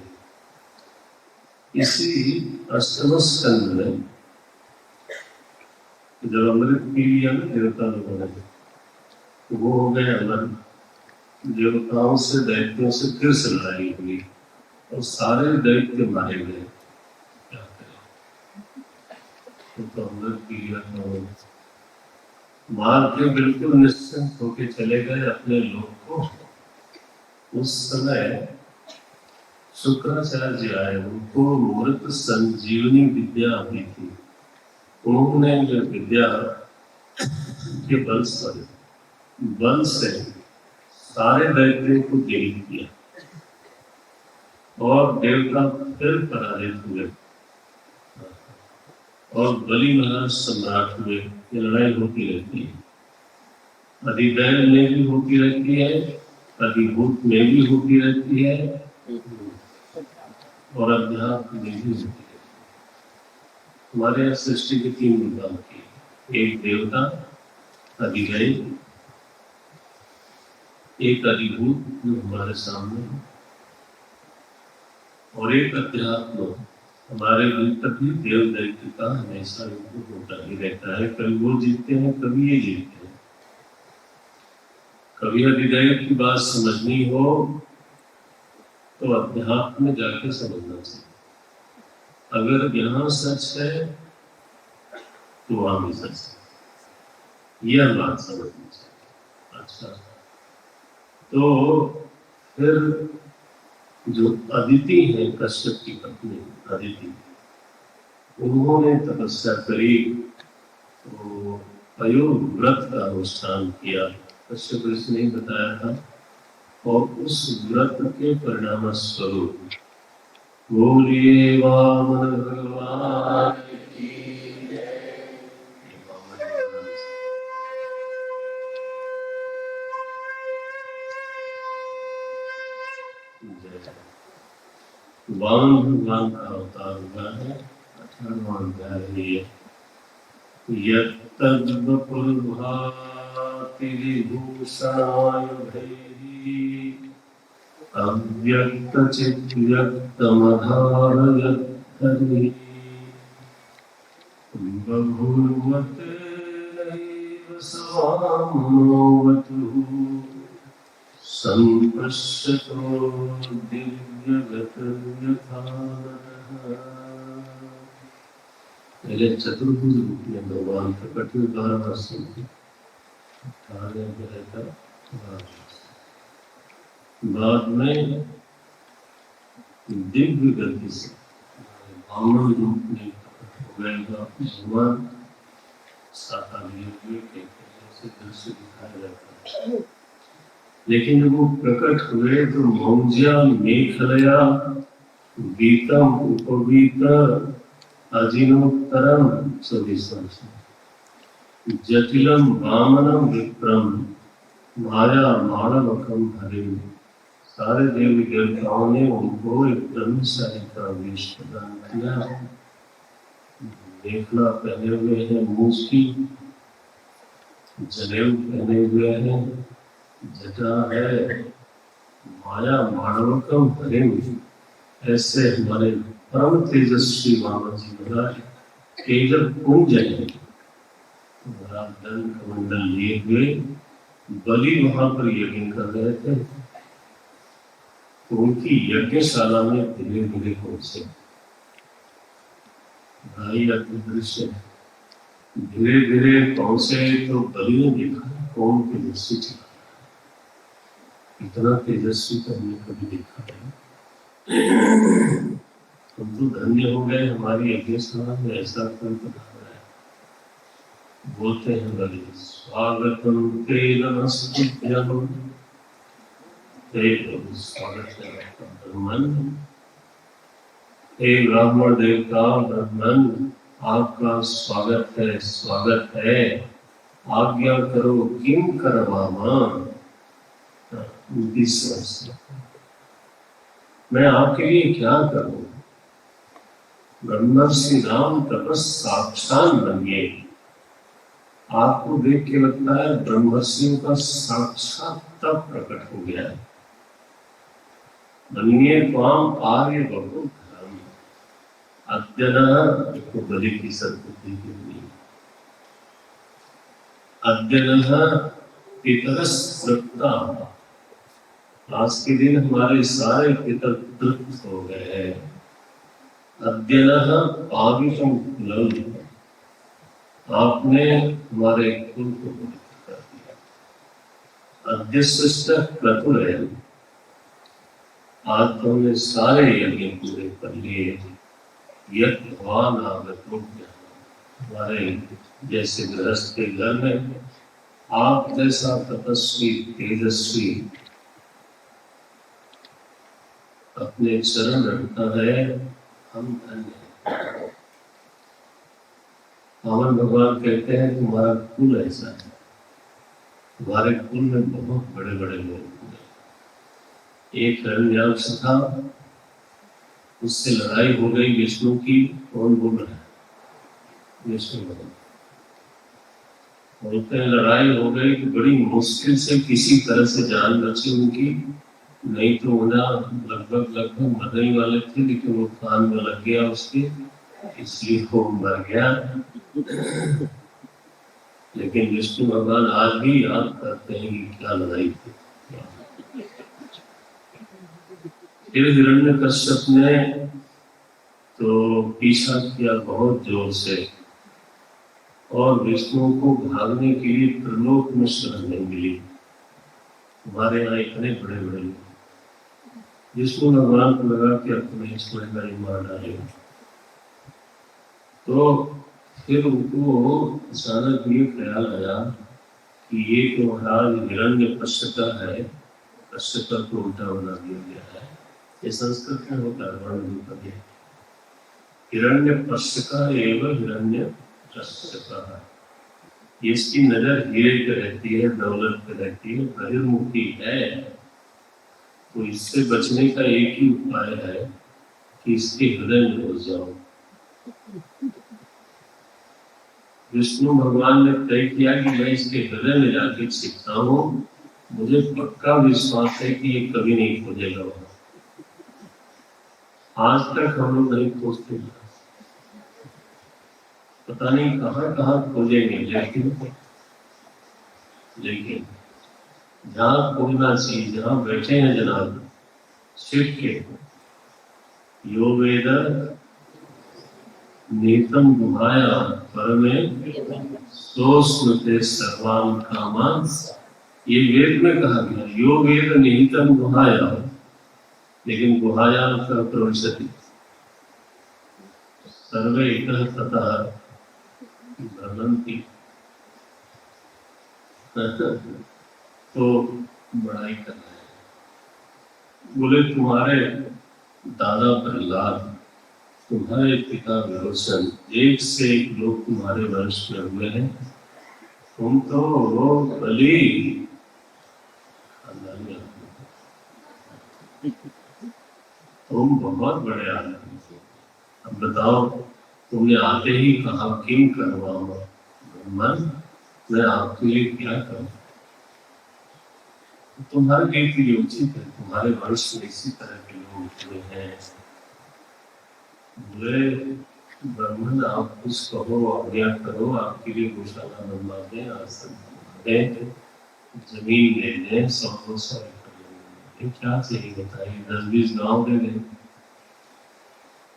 इसी अष्टम स्कंद में जब अमृत पी लिया ना देवता लोगों ने, तो वो हो गए अमर। देवताओं से दैत्यों से फिर से लड़ाई हुई और सारे दैत्य मारे गए। क्या करें, तो अमृत पी लिया तो मार के बिल्कुल निश्चिंत होके चले गए अपने लोक को। उस समय शुक्राचार्य आए, उनको मृत संजीवनी विद्या आती थी। उन्होंने जो विद्या के बल से सारे दैत्यों को दीर्घ किया और देवता फिर पराजित हुए और बलि महाराज सम्राट हुए। ये लड़ाई होती रहती है, अधिदैव में भी होती रहती है, अधिभूत में भी होती रहती है और अध्यात्म में भी होती है। हमारे यहाँ सृष्टि के 3 विभाग की, एक देवता, अधिदैव, एक अधिभूत जो हमारे सामने है, और एक अध्यात्म। हमारे भीतर भी देव दैत्य का हमेशा युद्ध होता ही रहता है। कभी वो जीतते हैं, कभी ये जीतते हैं। कभी अधिदैव की बात समझनी हो तो अध्यात्म में जाके समझना चाहिए। अगर यहाँ सच है तो वहां भी सच है, यह बात समझनी चाहिए। अच्छा, तो फिर जो अदिति है, कश्यप की पत्नी अदिति, उन्होंने तपस्या करी, तो अयोग व्रत का अनुष्ठान किया। कश्यप ऋषि ने बताया था, और उस व्रत के परिणाम स्वरूप बोलिए वामन भगवान की जय। वामन भगवान का अवतार हुआ है। 18वां अध्याय है। यत्तद्वपुर्भाति विभूषणाय भैरी अव्यक्तचिद्व्यक्तमधारयद्धरि बभूवतेनैव स्वाम्नोवतुः सम्पश्यतो दिव्यगतिर्यथानतः। पहले चतुर्भुज रूप में भगवान प्रकट हुए 12 वर्षों की, 18 का बाद में दिव्य गति से ब्राह्मण रूप में प्रकट हो गएगा भगवान। साकार हुए के जैसे दृश्य दिखाया जाता है। लेकिन जब वो प्रकट हुए तो मौज्या मेखलया गीतम उपवीत अजिनोत्तरम सविशं जटिलम वामनम विप्रम माया मानवकम हरिम। सारे देवी देवताओं ने उनको एकदम सहायता वेश प्रदान किया। मेखला पहने हुए हैं, मूस की जनेऊ पहने हुए हैं, जटा है, माया मानवकम हरिम। ऐसे हमारे परम तेजस्वी वामन जी महाराज तेजल पुंज है। दंड कमंडल लिए हुए बलि वहां पर यज्ञ कर रहे थे, तो उनकी यज्ञशाला में धीरे धीरे पहुंचे। भाई अपने दृश्य है। धीरे धीरे पहुंचे तो बलि ने देखा कौन तेजस्वी चला, इतना तेजस्वी तो हमने कभी देखा नहीं। हम तो धन्य हो गए, हमारी यज्ञशाला में ऐसा फल पधारा है। बोलते हैं बलि, स्वागतम ते नमस्तुभ्यं, हे प्रभु स्वागत है आपका ब्रह्मन, हे ब्राह्मण देवता ब्रह्मन, आपका स्वागत है, आज्ञा करो किम करवामा। मैं आपके लिए क्या करूं? ब्रह्मर्षि राम तपस साक्षात बनिए। आपको देख के लगता है ब्रह्मर्षियों का साक्षात तप प्रकट हो गया है। बनिए त्वाम आर्य बहु धर्म, अद्यनः को बलि की सद्बुद्धि के लिए, अद्यनः पितरस तृप्ता, आज के दिन हमारे सारे पितर तृप्त हो गए हैं। अद्यनः पावित्रं कुलं, आपने हमारे कुल को पवित्र कर दिया। अद्य सृष्टः क्रतुलयम्, आज तो हमने सारे यज्ञ पूरे कर लिए। यत् भवान् आगतो, हमारे जैसे गृहस्थ के घर में आप जैसा तपस्वी तेजस्वी अपने चरण रखता है, हम धन्य हैं। पावन भगवान कहते हैं तुम्हारा कुल ऐसा है, तुम्हारे कुल में बहुत बड़े बड़े लोग हैं। एक हिरण्याक्ष था, उससे लड़ाई हो गई विष्णु की। कौन बोल रहा है? विष्णु भगवान बोलते हैं लड़ाई हो गई तो बड़ी मुश्किल से किसी तरह से जान बची उनकी, नहीं तो उन्हें लगभग मरने वाले थे, लेकिन वो कान में लग गया उसके, इसलिए वो मर गया। लेकिन विष्णु भगवान आज भी याद करते हैं कि क्या लड़ाई थी। फिर हिरण्यकश्यप ने तो पीछा किया बहुत जोर से, और विष्णु को भागने के लिए त्रिलोक में शरण नहीं मिली। हमारे यहाँ इतने बड़े बड़े लोग, विष्णु भगवान को लगा कि अब तुम्हें छोड़ेगा, ही मार डालेगा। तो फिर उनको अचानक ये ख्याल आया कि ये तो महाराज हिरण्यकश्यप है, कश्यप को उल्टा बना दिया गया है। ये संस्कृत में होता है वर्ण रूप, हिरण्यकश्यप एवं हिरण्यकश्यप। इसकी नजर हीरे पे रहती है, दौलत पे रहती है, बहिर्मुखी है। तो इससे बचने का एक ही उपाय है कि इसके हृदय में घुस जाओ। विष्णु भगवान ने तय किया कि मैं इसके हृदय में जाके छिपता हूँ, मुझे पक्का विश्वास है कि ये कभी नहीं खोजेगा वहां। आज तक हम लोग नहीं खोजते, पता नहीं कहाँ कहाँ खोजेंगे, लेकिन जहाँ खोजना चाहिए, जहाँ बैठे हैं जनाब शिव के, यो वेद नीतम गुहाया परमे सोस्मृते सर्वान कामान। ये वेद में कहा गया, यो वेद निहितम गुहाया, लेकिन गुहाया प्रविशति सर्वे इतः ततः भ्रमन्ति। तो बड़ाई कर रहे हैं, बोले तुम्हारे दादा प्रहलाद, तुम्हारे पिता विरोचन, एक से एक लोग तुम्हारे वंश में हुए हैं। तुम तो वो बलि, तुम बहुत बड़े आदमी हो। अब बताओ, तुमने आते ही कहा किम करवाऊं, ब्रह्मन मैं आपके लिए क्या करूं? तुम्हारे लिए तो ये उचित है, तुम्हारे वंश में इसी तरह के लोग हुए हैं। बोले ब्राह्मण आप कुछ कहो, आज्ञा करो, आपके लिए गौशाला बनवा दें, आसन बनवा दें, जमीन दे दें, सब सारे क्या चाहिए बताइए, 10-20 गाँव दे दें।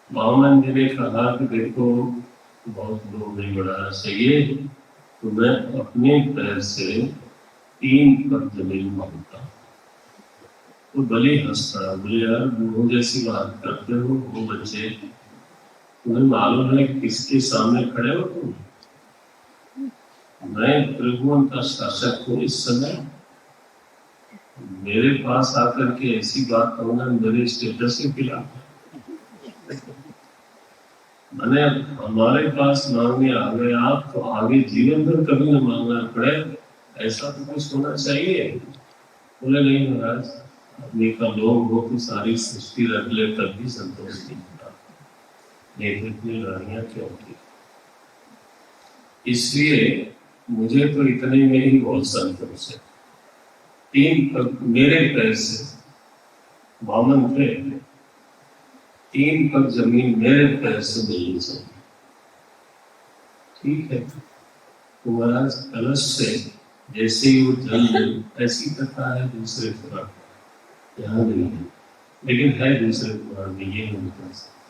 बामन जी ने कहा कि देखो बहुत लोग नहीं बढ़ाना चाहिए, तो मैं अपने पैर से 3 पग जमीन मांगता। तो भले हंसता, बोले यार बूढ़ों जैसी बात करते हो, वो बच्चे, तुम्हें मालूम है किसके सामने खड़े हो तुम? मैं त्रिभुवन का शासक हूँ इस समय। मेरे पास आकर के ऐसी बात होना मेरे स्टेटस के खिलाफ है। मैंने हमारे पास मांगने आ गए आप, तो आगे जीवन भर कभी न मांगना पड़े, ऐसा तो कुछ होना चाहिए। बोले नहीं महाराज, आदमी का लोग हो तो सारी सृष्टि रख ले तब भी संतोष नहीं होता, नहीं तो इतनी लड़ाइयां क्यों होती। इसलिए मुझे तो इतने में ही बहुत संतोष है। 3 पग मेरे पैर से, वामन थे, 3 पग जमीन मेरे पैर से मिलनी चाहिए। ठीक है, तो महाराज कलश से जैसे ही वो जल ऐसी कथा है दूसरे पुराण, यहाँ नहीं है, लेकिन है दूसरे पुराण में, ये नहीं बता सकता।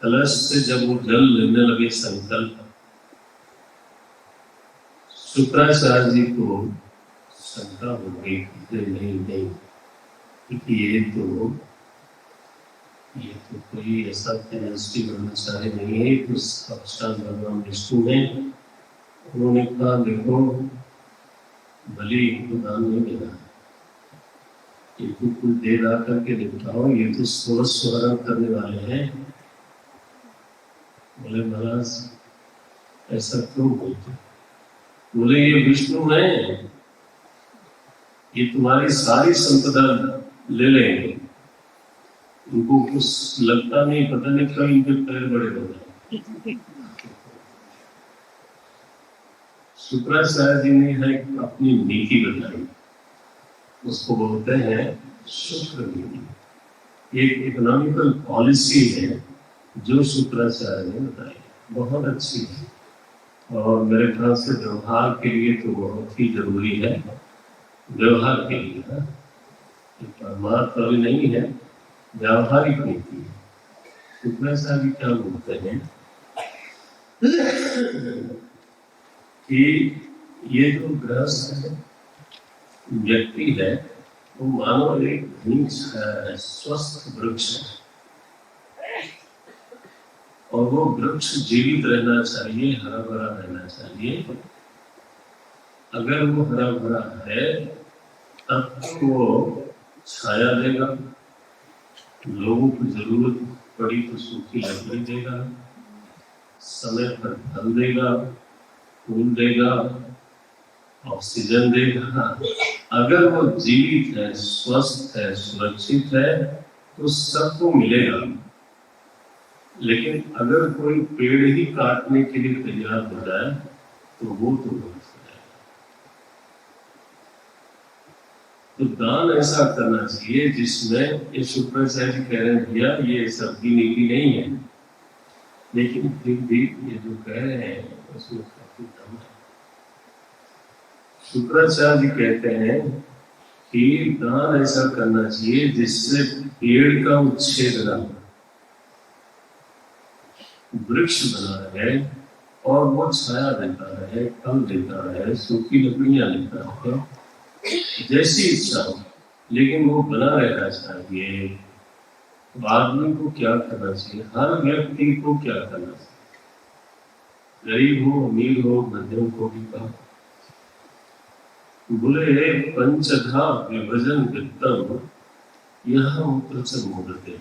कलश से जब वो जल लेने लगे संकल्प, शुक्राचार्य जी को शंका हो गई, नहीं, ये तो कोई ऐसा तेजस्वी ब्रह्मचारी नहीं है, तो साक्षात भगवान विष्णु है। उन्होंने कहा देखो, भले इनको दान नहीं देना, इनको कुछ दे ला करके दिखाओ, ये तो स्वरण करने वाले हैं। बोले महाराज ऐसा क्यों बोलते? बोले ये विष्णु है, ये तुम्हारी सारी संपदा ले लेंगे, उनको कुछ लगता नहीं, पता नहीं कब इनके पैर बड़े हो गए। शुक्राचार्य जी ने है अपनी नीति बताई, उसको बोलते हैं शुक्र नीति। एक इकोनॉमिकल पॉलिसी है जो शुक्राचार्य ने बताई, बहुत अच्छी है, और मेरे ख्याल से व्यवहार के लिए तो बहुत ही जरूरी है। व्यवहार के लिए है, परमात्मा भी नहीं है, व्यावहारिक नीति है। शुक्राचार्य क्या बोलते हैं कि ये जो गृहस्थ व्यक्ति है वो मानो एक घनी स्वस्थ वृक्ष है, और वो वृक्ष जीवित रहना चाहिए, हरा भरा रहना चाहिए। अगर वो हरा भरा है तब तो वो छाया देगा, लोगों को जरूरत पड़ी तो सूखी लकड़ी देगा, समय पर फल देगा, फूल देगा, ऑक्सीजन देगा। अगर वो जीवित है, स्वस्थ है, सुरक्षित है तो सबको मिलेगा। लेकिन अगर कोई पेड़ ही काटने के लिए तैयार हो जाए तो वो तो दान ऐसा करना चाहिए जिसमें, ये शुक्राचार्य कह रहे हैं भैया ये सबकी नीति नहीं है, लेकिन फिर भी ये जो कह रहे हैं उसमें काफी दम है। शुक्राचार्य कहते हैं कि दान ऐसा करना चाहिए जिससे पेड़ का उच्छेद न हो, वृक्ष बना रहे और वो छाया देता रहे, फल देता रहे, सूखी लकड़ियां देता रहे, जैसी इच्छा हो, लेकिन वो बना रहना चाहिए। तो आदमी को क्या करना चाहिए, हर व्यक्ति को क्या करना चाहिए, गरीब हो, अमीर हो, मध्यम कोटि का, बोले पंचधा विभजन वित्तम यह मूत्र मुहूर्ते,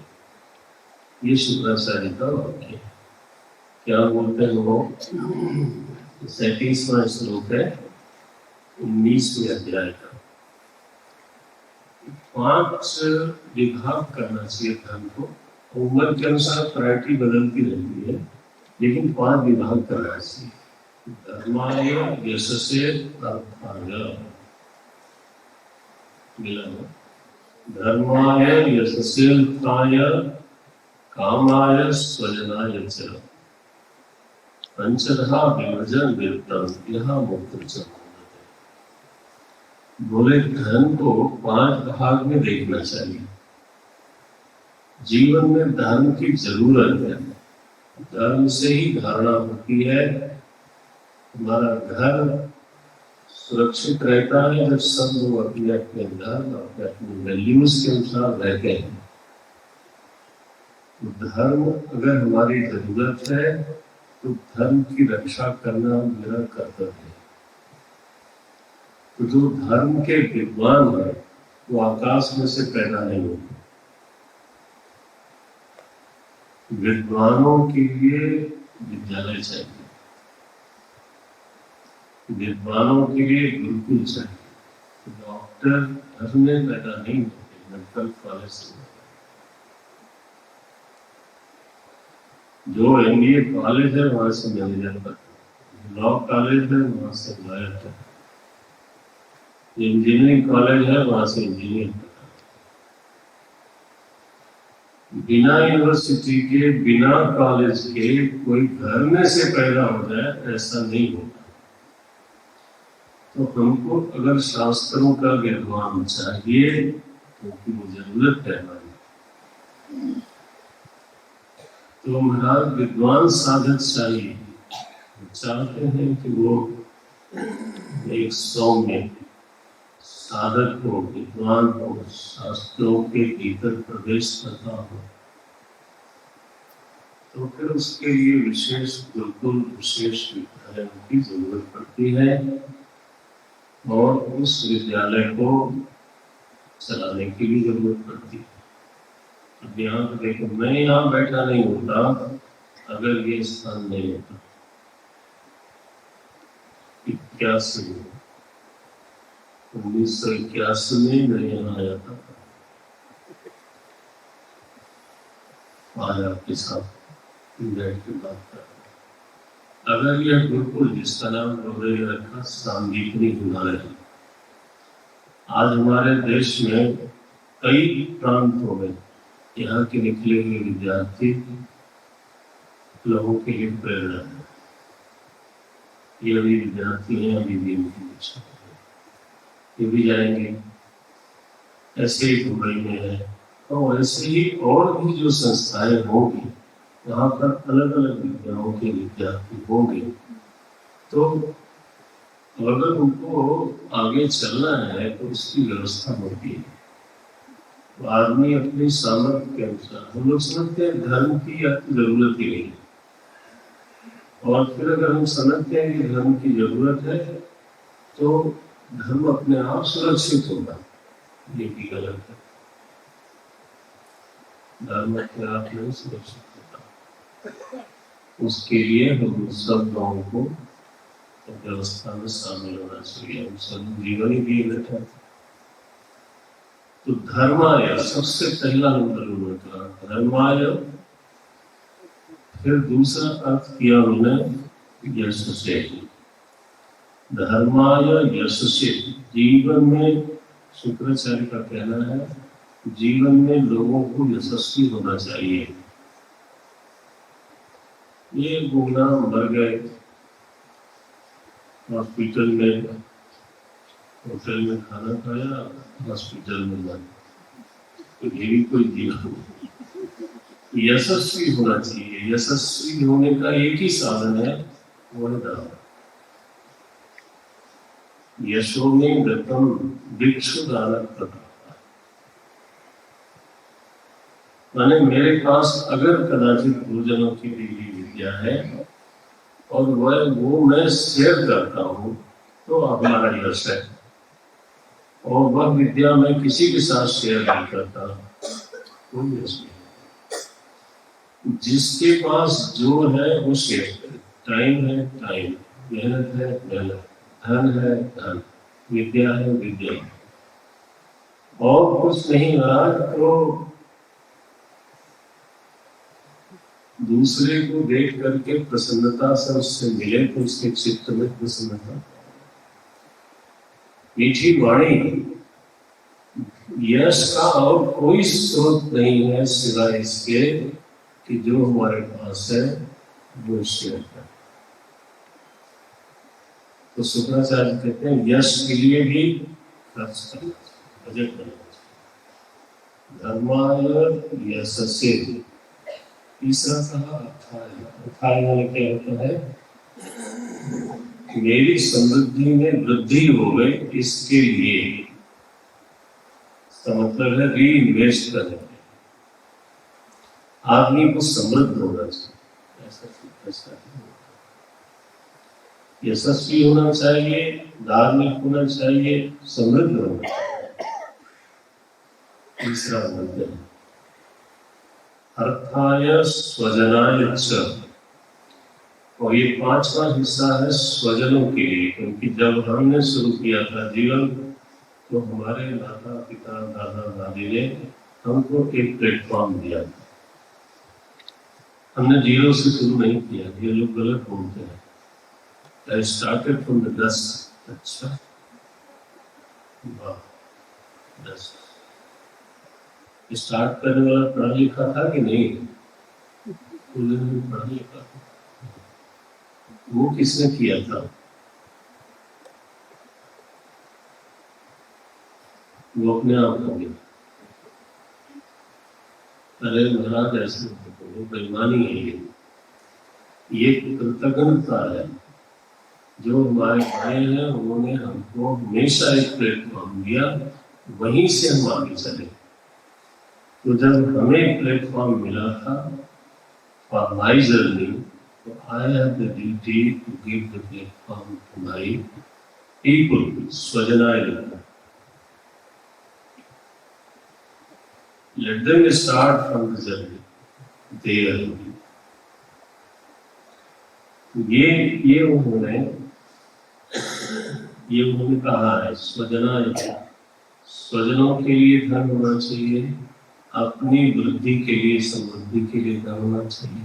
ये शुक्राचार्य का वाक्य है। क्या बोलते हैं वो? 37वां श्लोक है 19वें अध्याय का। 5 विभाग करना चाहिए धन को, उम्र के अनुसार प्रायोरिटी बदलती रहती है, लेकिन 5 विभाग करना चाहिए। धर्माय यशसे अर्थाय, धर्माय यशसे अर्थाय कामाय स्वजनाय च पंचधा विभजन वित्तम यह मुक्त। बोले धन को 5 भाग में देखना चाहिए। जीवन में धन की जरूरत है, धर्म से ही धारणा होती है। हमारा घर सुरक्षित रहता है जब सब लोग अपने अपने धर्म अपने अपने वैल्यूज के अनुसार रहते हैं। तो धर्म अगर हमारी जरूरत है तो धर्म की रक्षा करना मेरा कर्तव्य है। तो जो धर्म के विद्वान है वो आकाश में से पैदा नहीं होते। विद्वानों के लिए विद्यालय चाहिए, विद्वानों के लिए गुरुकुल चाहिए। डॉक्टर घर में पैदा नहीं होते, मेडिकल कॉलेज से। जो MBA कॉलेज है वहां से मैनेजर तक, लॉ कॉलेज है वहां से लॉयर तक, इंजीनियरिंग कॉलेज है वहां से इंजीनियर तक। बिना यूनिवर्सिटी के बिना कॉलेज के कोई घर में से पैदा हो जाए ऐसा नहीं होता। तो हमको अगर शास्त्रों का विद्वान चाहिए क्योंकि वो जरूरत है हमारी, तो महाराज विद्वान साधक चाहिए। चाहते हैं कि वो एक सौम्य साधक हो, विद्वान हो, शास्त्रों के भीतर प्रवेश करता हो, तो फिर उसके लिए विशेष गुरुकुल विशेष विद्यालय की जरूरत पड़ती है और उस विद्यालय को चलाने की भी जरूरत पड़ती है। अब यहाँ देखो, मैं यहाँ बैठा नहीं होता अगर ये स्थान नहीं होता। 1981 में मैं यहाँ आया था, आया आपके साथ बैठ के बात कर। अगर यह गुरुकुल जिसका नाम लोगों रखा सांदीपनी हिमालय, आज हमारे देश में कई प्रांतों में यहाँ के निकले हुए विद्यार्थी लोगों के लिए प्रेरणा है। ये अभी विद्यार्थी हैं, अभी भी इनकी इच्छा है, ये भी जाएंगे। ऐसे ही दुबई में है और ऐसे ही और भी जो संस्थाएं होंगी वहाँ पर अलग अलग विद्याओं के विद्यार्थी होंगे। तो अगर उनको आगे चलना है तो उसकी व्यवस्था होती है। तो आदमी अपनी सामर्थ्य के अनुसार, हम लोग समझते हैं धर्म की जरूरत ही नहीं, और फिर अगर हम समझते हैं कि धर्म की जरूरत है तो धर्म अपने आप सुरक्षित होगा, ये भी गलत है। धर्म अपने आप नहीं सुरक्षित होता, उसके लिए हम सब लोगों को व्यवस्था में शामिल होना चाहिए। हम सब जीवन ही दिए बैठा। तो धर्माय सबसे पहला नंबर उन्होंने कहा धर्माय, फिर दूसरा अर्थ किया उन्होंने यशसे। धर्माय यशसे, जीवन में शुक्राचार्य का कहना है जीवन में लोगों को यशस्वी होना चाहिए। ये गुमनाम मर गए हॉस्पिटल में, होटल में खाना खाया, हॉस्पिटल में मर, तो ये भी कोई जीवन। यशस्वी होना चाहिए। यशस्वी होने का एक ही साधन है, वो है दान। यशो में गतम भिक्षु दान प्रथा, माने मेरे पास अगर कदाचित गुरुजनों की दी हुई विद्या है और वो मैं शेयर करता हूँ तो हमारा यश है। और वह विद्या मैं किसी के साथ शेयर नहीं करता, कोई यश नहीं। जिसके पास जो है वो शेयर करे। टाइम है टाइम, मेहनत है मेहनत, धन है धन, विद्या है विद्या, और कुछ नहीं रहा तो दूसरे को देख करके प्रसन्नता से उससे मिले तो उसके चित्त में प्रसन्नता। मीठी वाणी, यश का और कोई स्रोत नहीं है सिवाय इसके कि जो हमारे पास है वो शेयर है। तो शुक्राचार्य कहते हैं यश के लिए भी खर्च करना, बजट करना। धर्माय यशसे, तीसरा कहा अर्थाय। अर्थाय वाला क्या होता है? मेरी समृद्धि में वृद्धि हो गई, इसके लिए इसका मतलब है री इन्वेस्ट करना। आदमी को समृद्ध होना चाहिए, ऐसा यशस्वी होना चाहिए, धार्मिक होना चाहिए, समृद्ध होना चाहिए। तीसरा मंत्र अर्थाय स्वजनाय च, और ये पांचवा हिस्सा है स्वजनों के लिए। क्योंकि जब हमने शुरू किया था जीवन, तो हमारे माता पिता दादा दादी ने हमको एक प्लेटफॉर्म दिया था। हमने जीरो से शुरू नहीं किया, ये लोग गलत बोलते हैं। I started from the dust. अच्छा, वाह, dust. स्टार्ट करने वाला पढ़ा लिखा था कि नहीं? पढ़ा लिखा था। वो किसने किया था? वो अपने आप हो गया। अरे महाराज, ऐसे वो बेईमानी है। ये कृतज्ञता है। जो हमारे भाई हैं उन्होंने हमको हमेशा एक प्लेटफॉर्म दिया, वहीं से हम आगे चले। तो जब हमें प्लेटफॉर्म मिला था फॉर माई जर्नी, तो I have the duty to give the platform to my people, स्वजनाय लिखा। Let them start from the journey there. ये उन्होंने कहा है स्वजनाय। स्वजनों के लिए धन होना चाहिए, अपनी वृद्धि के लिए, समृद्धि के लिए धन होना चाहिए,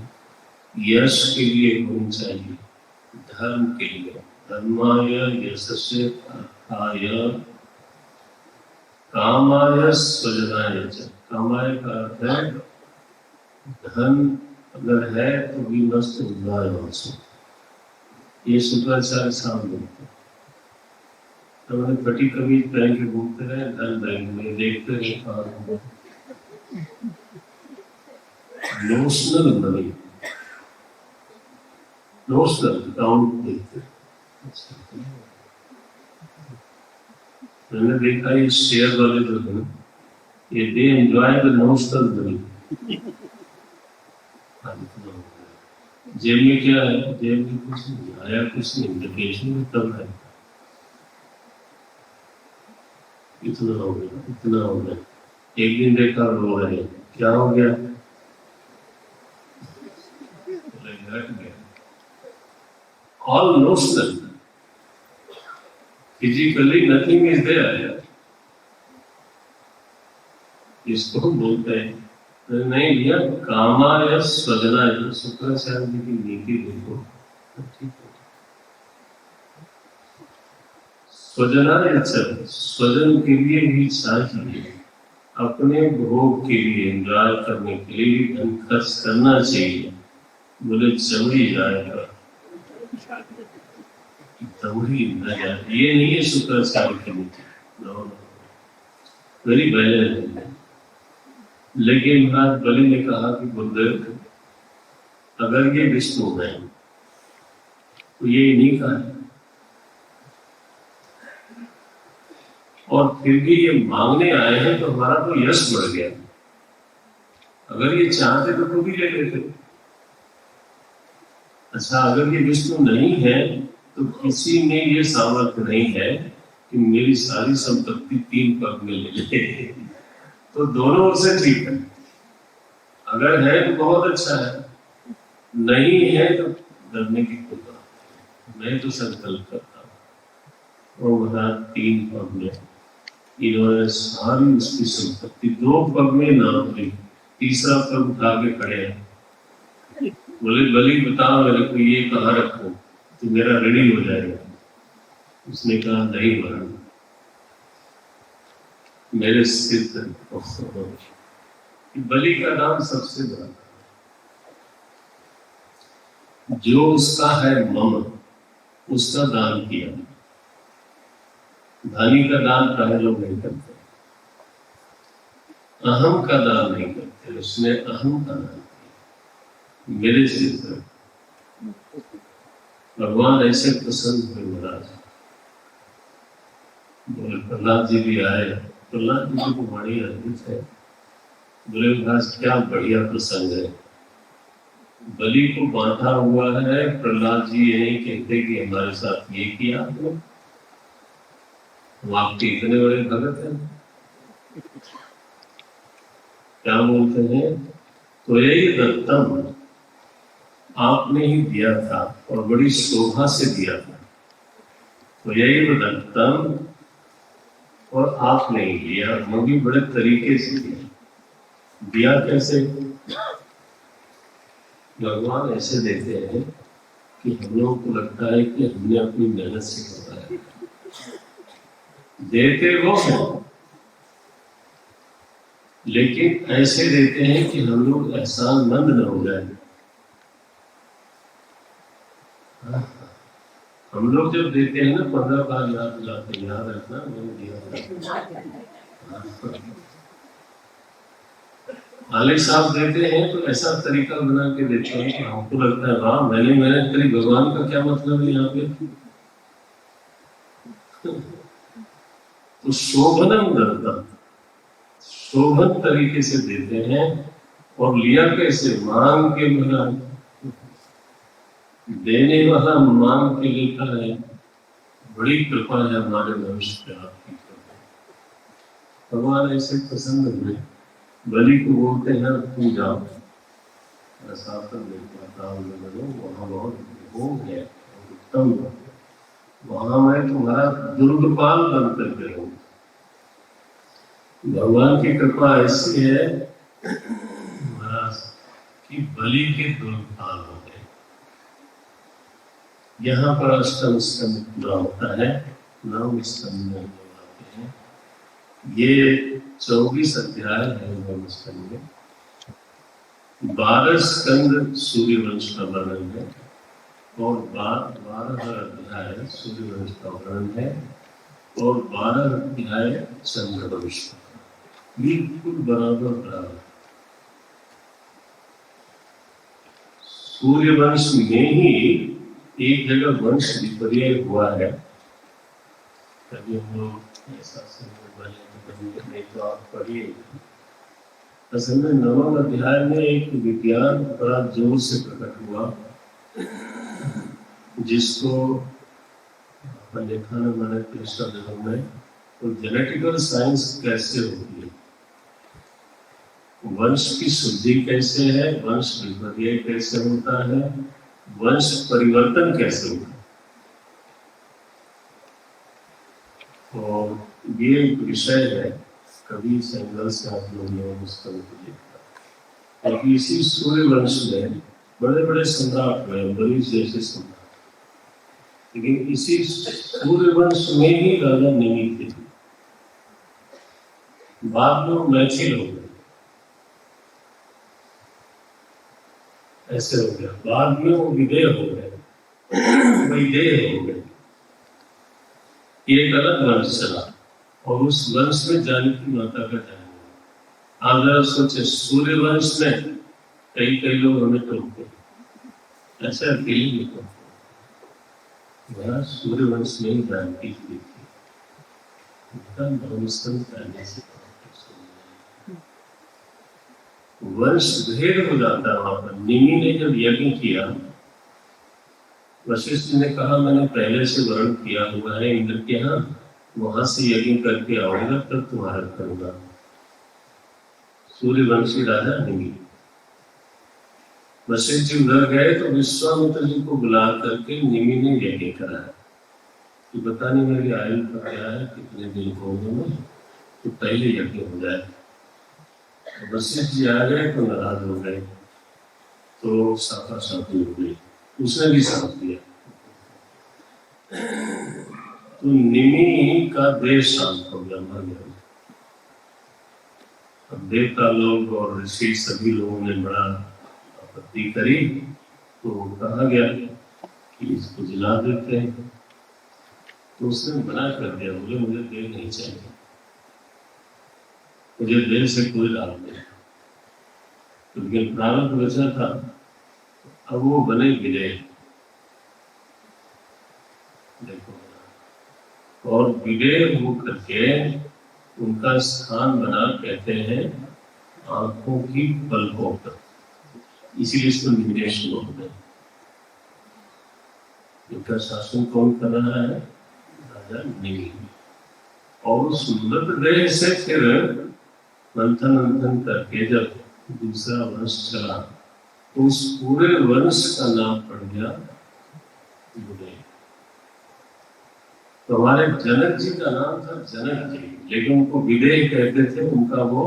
यश के लिए होनी चाहिए, धर्म के लिए। धर्माय यशस्य अर्थाय कामाय स्वजनाय च। कामाय का अर्थ है धन अगर है तो भी मस्त उद्धार हो। ये शुक्राचार्य सामने तो मैंने फटी कमीज पहन के घूमते रहे, धन बैंक में देखते रहे। नोशनल मनी, नोशनल अकाउंट देखते। मैंने देखा ये शेयर वाले जो है ना, ये they enjoy the notional money. जेब में क्या है? जेब में कुछ नहीं आया, कुछ नहीं, वेकेशन में तब है। इतना हो गया, इतना हो गया। एक दिन देखा रो रहे, क्या हो गया? All notional, physically nothing is there. इसको बोलते हैं नहीं भैया, कामाय स्वजनाय। शुक्राचार्य जी की नीति देखो, ठीक है। स्वजनाय च, स्वजन के लिए भी चाहिए, अपने भोग के लिए, एंजॉय करने के लिए धन खर्च करना चाहिए। बोले चमड़ी जाएगा, चमड़ी न जाए, ये नहीं है शुक्राचार्य की नीति। Very balance. लेकिन महाराज बलि ने कहा कि गुरुदेव, अगर ये विष्णु है तो ये इन्हीं का है, और फिर भी ये मांगने आए हैं, तो हमारा तो यश बढ़ गया। अगर ये चाहते तो खुद ही ले लेते। अच्छा, अगर ये विष्णु नहीं है तो किसी में ये सामर्थ्य नहीं है कि मेरी सारी संपत्ति 3 पग में ले ले। तो दोनों ओर से ठीक है। अगर है तो बहुत अच्छा है, नहीं है तो डरने की कोई बात। मैं तो संकल्प करता हूँ। और वहां 3 पग में इन्होंने सारी उसकी संपत्ति 2 पग में नाम ली, तीसरा पग उठा के खड़े हैं। बोले बलि बताओ मेरे को ये कहाँ रखो तो मेरा रेडी हो जाएगा। उसने कहा नहीं महाराज, मेरे सिर पर। बलि का दान सबसे बड़ा, जो उसका है मम, उसका दान किया। धनी का दान प्राय लोग नहीं करते, अहम का दान नहीं करते। उसने अहम का दान किया। मेरे सिर पर। भगवान ऐसे प्रसन्न हुए महाराज, बोले प्रहलाद जी भी आए। प्रहलाद जी को बड़ी अद्भुत है। बोले महाराज क्या बढ़िया प्रसंग है, बलि को बांधा हुआ है, प्रहलाद जी ये नहीं कहते कि हमारे साथ ये किया आपने, हम आपके इतने बड़े भगत हैं। क्या बोलते हैं, तो यही दत्तम, आपने ही दिया था और बड़ी शोभा से दिया था। तो यही दत्तम, और आपने ही लिया, वो भी बड़े तरीके से दिया। दिया कैसे, भगवान ऐसे देते हैं कि हम लोगों को लगता है कि हमने अपनी मेहनत से करना है। देते वो हैं, लेकिन ऐसे देते हैं कि हम लोग एहसानमंद न हो जाए। हम लोग जब देते हैं ना 15 बार याद दिलाते, याद रखना मैंने दिया था। मालिक साहब देते हैं तो ऐसा तरीका बना के देते हैं कि हमको लगता है वाह मैंने मेहनत करी, भगवान का क्या मतलब है यहाँ पे। तो शोभनम दत्तम, शोभन तरीके से देते हैं। और लिया कैसे, मांग के बना, देने वाला मांग के लेता है। बड़ी कृपा है हमारे भविष्य पे आपकी। भगवान ऐसे प्रसन्न हुए, बलि को बोलते हैं तू जाओ, वहां बहुत भोग है उत्तम, वहां मैं तुम्हारा दुर्गपाल बन करके रहूं। भगवान की कृपा ऐसी है महाराज कि बलि के दुर्गपाल हो गए। यहाँ पर अष्टम स्कंद पूरा होता है, नवम स्कंद में आते हैं। ये 24 अध्याय है नवम स्कंद में। 12 स्कंद सूर्यवंश का वर्णन है और 12 अध्याय सूर्यवंश का वर्णन है और 12 अध्याय चंद्रवंश का, बिल्कुल बराबर। सूर्यवंश में ही एक जगह वंश विपर्य हुआ है। कभी हम लोग ऐसा नहीं तो आप पढ़िए। असल में 9वें अध्याय में एक विज्ञान बड़ा जोर से प्रकट हुआ, जिसको देखा न मैंने पिछला जन्म में, तो जेनेटिकल साइंस कैसे होती है, वंश की शुद्धि कैसे है, वंश विपर्य कैसे होता है, वंश परिवर्तन कैसे होता है। और ये एक विषय है, कभी सेंगल से आप लोग उसको देखा, क्योंकि इसी सूर्य वंश में बड़े बड़े सम्राट हुए, बड़ी जैसे सम्राट, लेकिन इसी सूर्य वंश में ही राजा निमि थे। बाद में मैथिल हो गए, ऐसे हो गया। बाद में वो विदेह हो गए, वैदेह हो गए। एक अलग वंश चला और उस वंश में जानकी माता का जन्म हुआ। आप जरा सोचे, सूर्य वंश में कई कई लोग हमें टोकते, ऐसे अकेले नहीं टोकते। वह सूर्य वंश में ही जानकी थी, वंश भेद हो जाता है वहां पर। निमि ने जब यज्ञ किया, वशिष्ठ ने कहा मैंने पहले से वर्ण किया हुआ है इंद्र के यहाँ, वहां से यज्ञ करके आऊंगा तब तुम्हारा करूंगा। सूर्यवंशी राजा निमि, वशिष्ठ जी उधर गए तो विश्वामित्र जी को बुला करके निमि ने यज्ञ कराया कि बता नहीं मेरी आयु का क्या है, कितने दिन होंगे, तो पहले यज्ञ हो जाए। वशिष्ठ जी आ गए तो नाराज हो गए, तो साफा साफी हो गई, उसने भी साफ दिया। तो निमि का देह शांत हो गया, मर गया। अब देवता लोग और ऋषि सभी लोगों ने बड़ा आपत्ति करी, तो कहा गया कि इसको जला देते हैं। तो उसने मना कर दिया, बोले मुझे देह नहीं चाहिए, मुझे देह से कोई लाभ नहीं। तो लेकिन प्रारब्ध बचा था अब वो बने विदेह। देखो, और विदेह हो करके उनका स्थान बना, कहते हैं, आंखों की पलकों पर, इसीलिए इसको निवेश बोलते हैं। इनका शासन कौन कर रहा है? राजा निमि। और उस सुंदर से फिर मंथन मंथन करके जब दूसरा वंश चला तो उस पूरे वंश का नाम पड़ गया विदेह। तो हमारे जनक जी का नाम था जनक जी, लेकिन उनको विदेह कहते थे, उनका वो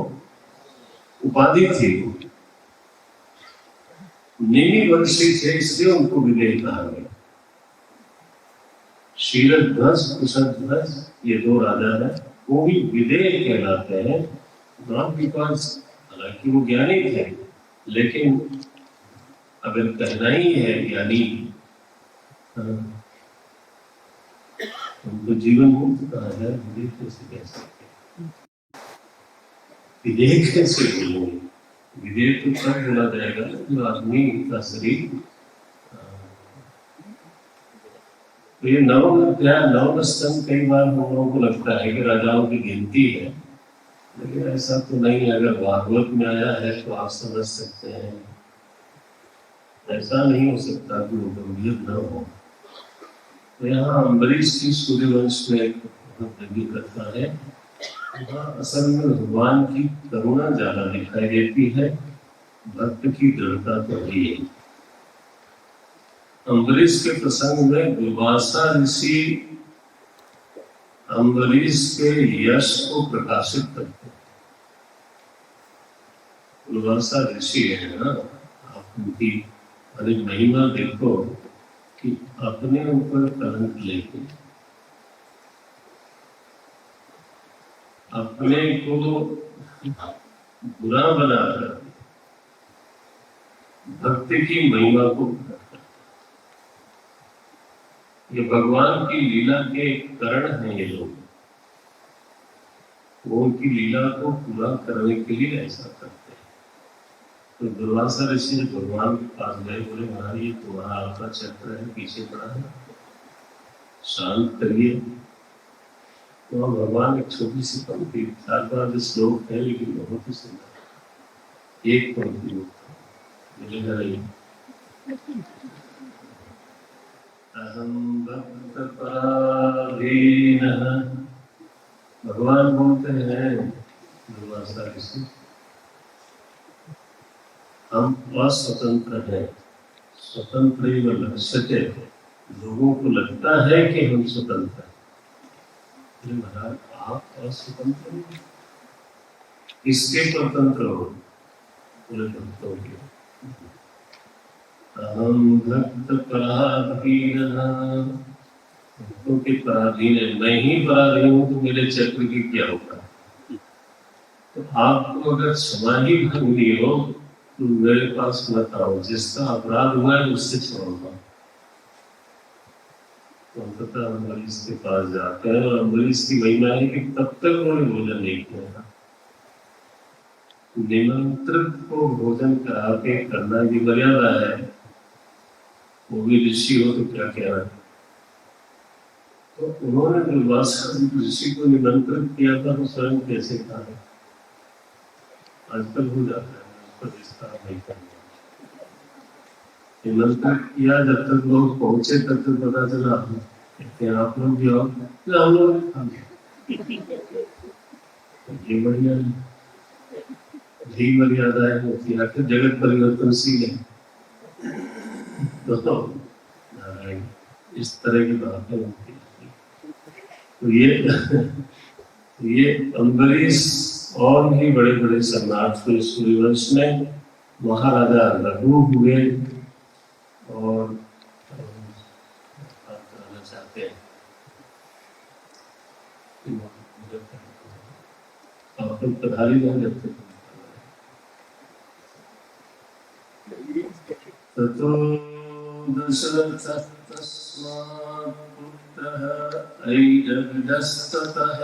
उपाधि थी। निमि वंशी थे, इसलिए उनको विदेह कहा गया। शीलध्वज कुशध्वज ये दो राजा हैं, वो भी विदेह कहलाते हैं। नॉट बिकॉज, हालांकि वो ज्ञानी थे, लेकिन अगर कहना ही है ज्ञानी, उनको जीवन मुक्त कहा जाए, विदेह कैसे कह सकते? विदेह कैसे बोलेंगे? विदेह तो तब बोला जाएगा जो आदमी का शरीर, तो ये नव स्तंभ कई बार हम लोगों को लगता है कि राजाओं की गिनती है, लेकिन ऐसा तो नहीं है। अगर भागवत में आया है तो आप समझ सकते हैं, ऐसा नहीं हो सकता कि वो गंभीर न हो। तो यहाँ अम्बरीश की सूर्यवंश में यज्ञ करता है, वहाँ असल में भगवान की करुणा ज्यादा दिखाई देती है, भक्त की दृढ़ता तो है ही। अम्बरीश के प्रसंग में दुर्वासा ऋषि अम्बरीश के यश को प्रकाशित करते हैं। दुर्वासा ऋषि है ना, आप उनकी अनेक महिमा देखो कि अपने ऊपर कलंक लेके, अपने को बुरा बनाकर भक्ति की महिमा को, ये भगवान की लीला के करण हैं ये लोग, वो उनकी लीला को पूरा करने के लिए ऐसा करते हैं। तो दुर्वासा ऋषि भगवान के पास गए, बोले महाराज ये तुम्हारा आपका चक्र है, पीछे पड़ा है, शांत करिए। तो भगवान एक छोटी सी पंक्ति, 4-5 श्लोक है लेकिन बहुत ही सुंदर, एक पंक्ति मिलेगा नहीं। अहम भक्त पराधीनः, भगवान बोलते हैं दुर्वासा ऋषि, हम अस्वतंत्र हैं, स्वतंत्र लक्ष्यते, लोगों को लगता है कि हम स्वतंत्र हैं। महाराज आप अस्वतंत्र हो, किसके स्वतंत्र हो? बोले भक्तों के। अहम भक्त पराधीनः, भक्तों के पराधीन है, मैं ही पराधीन हूँ तो मेरे चक्र की क्या होगा? तो आपको अगर समाधि भंगी हो तो मेरे पास मत आओ, जिसका अपराध हुआ है उससे छोड़ो। तो पता अम्बरीश के पास जाते हैं, और अम्बरीश की महिमा है कि तब तक उन्होंने भोजन नहीं किया। निमंत्रित को भोजन करा के करना भी मर्यादा है, वो भी ऋषि हो तो क्या कहना। तो उन्होंने दुर्वासा ऋषि को निमंत्रित किया था, तो स्वयं कैसे कहा? आजकल हो जाता है, नहीं करना। निमंत्रित किया, जब तक लोग पहुंचे तब तक पता चला आप लोग भी आओ, हम लोग खा गए। ये बढ़िया यही मर्यादाएं होती है, आखिर जगत परिवर्तनशील है। तो इस तरह की बातें होती है। तो ये अम्बरीश और भी बड़े बड़े सम्राट हुए सूर्यवंश में, महाराजा रघु हुए, और बात करना चाहते हैं आप लोग पधारी नहीं रहते। ततो दशरथः तस्मात् पुत्रः ऐरविदस्ततः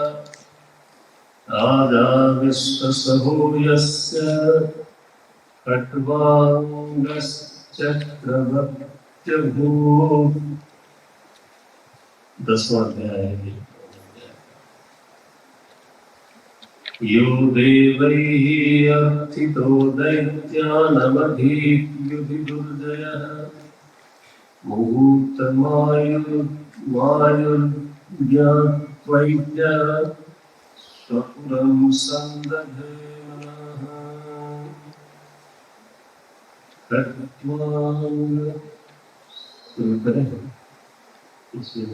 राजा विश्वसहो यस्य खट्वांगस् चक्रवर्त्यभूत्। 10वां अध्याय है। यो देवैः अर्थितो दैत्यानवधीत्युधि दुर्जयः मुहूर्तमायुर्ज्ञात्वैद्यः स्वपुरं सन्दधे मनः। शुरू करें इसमें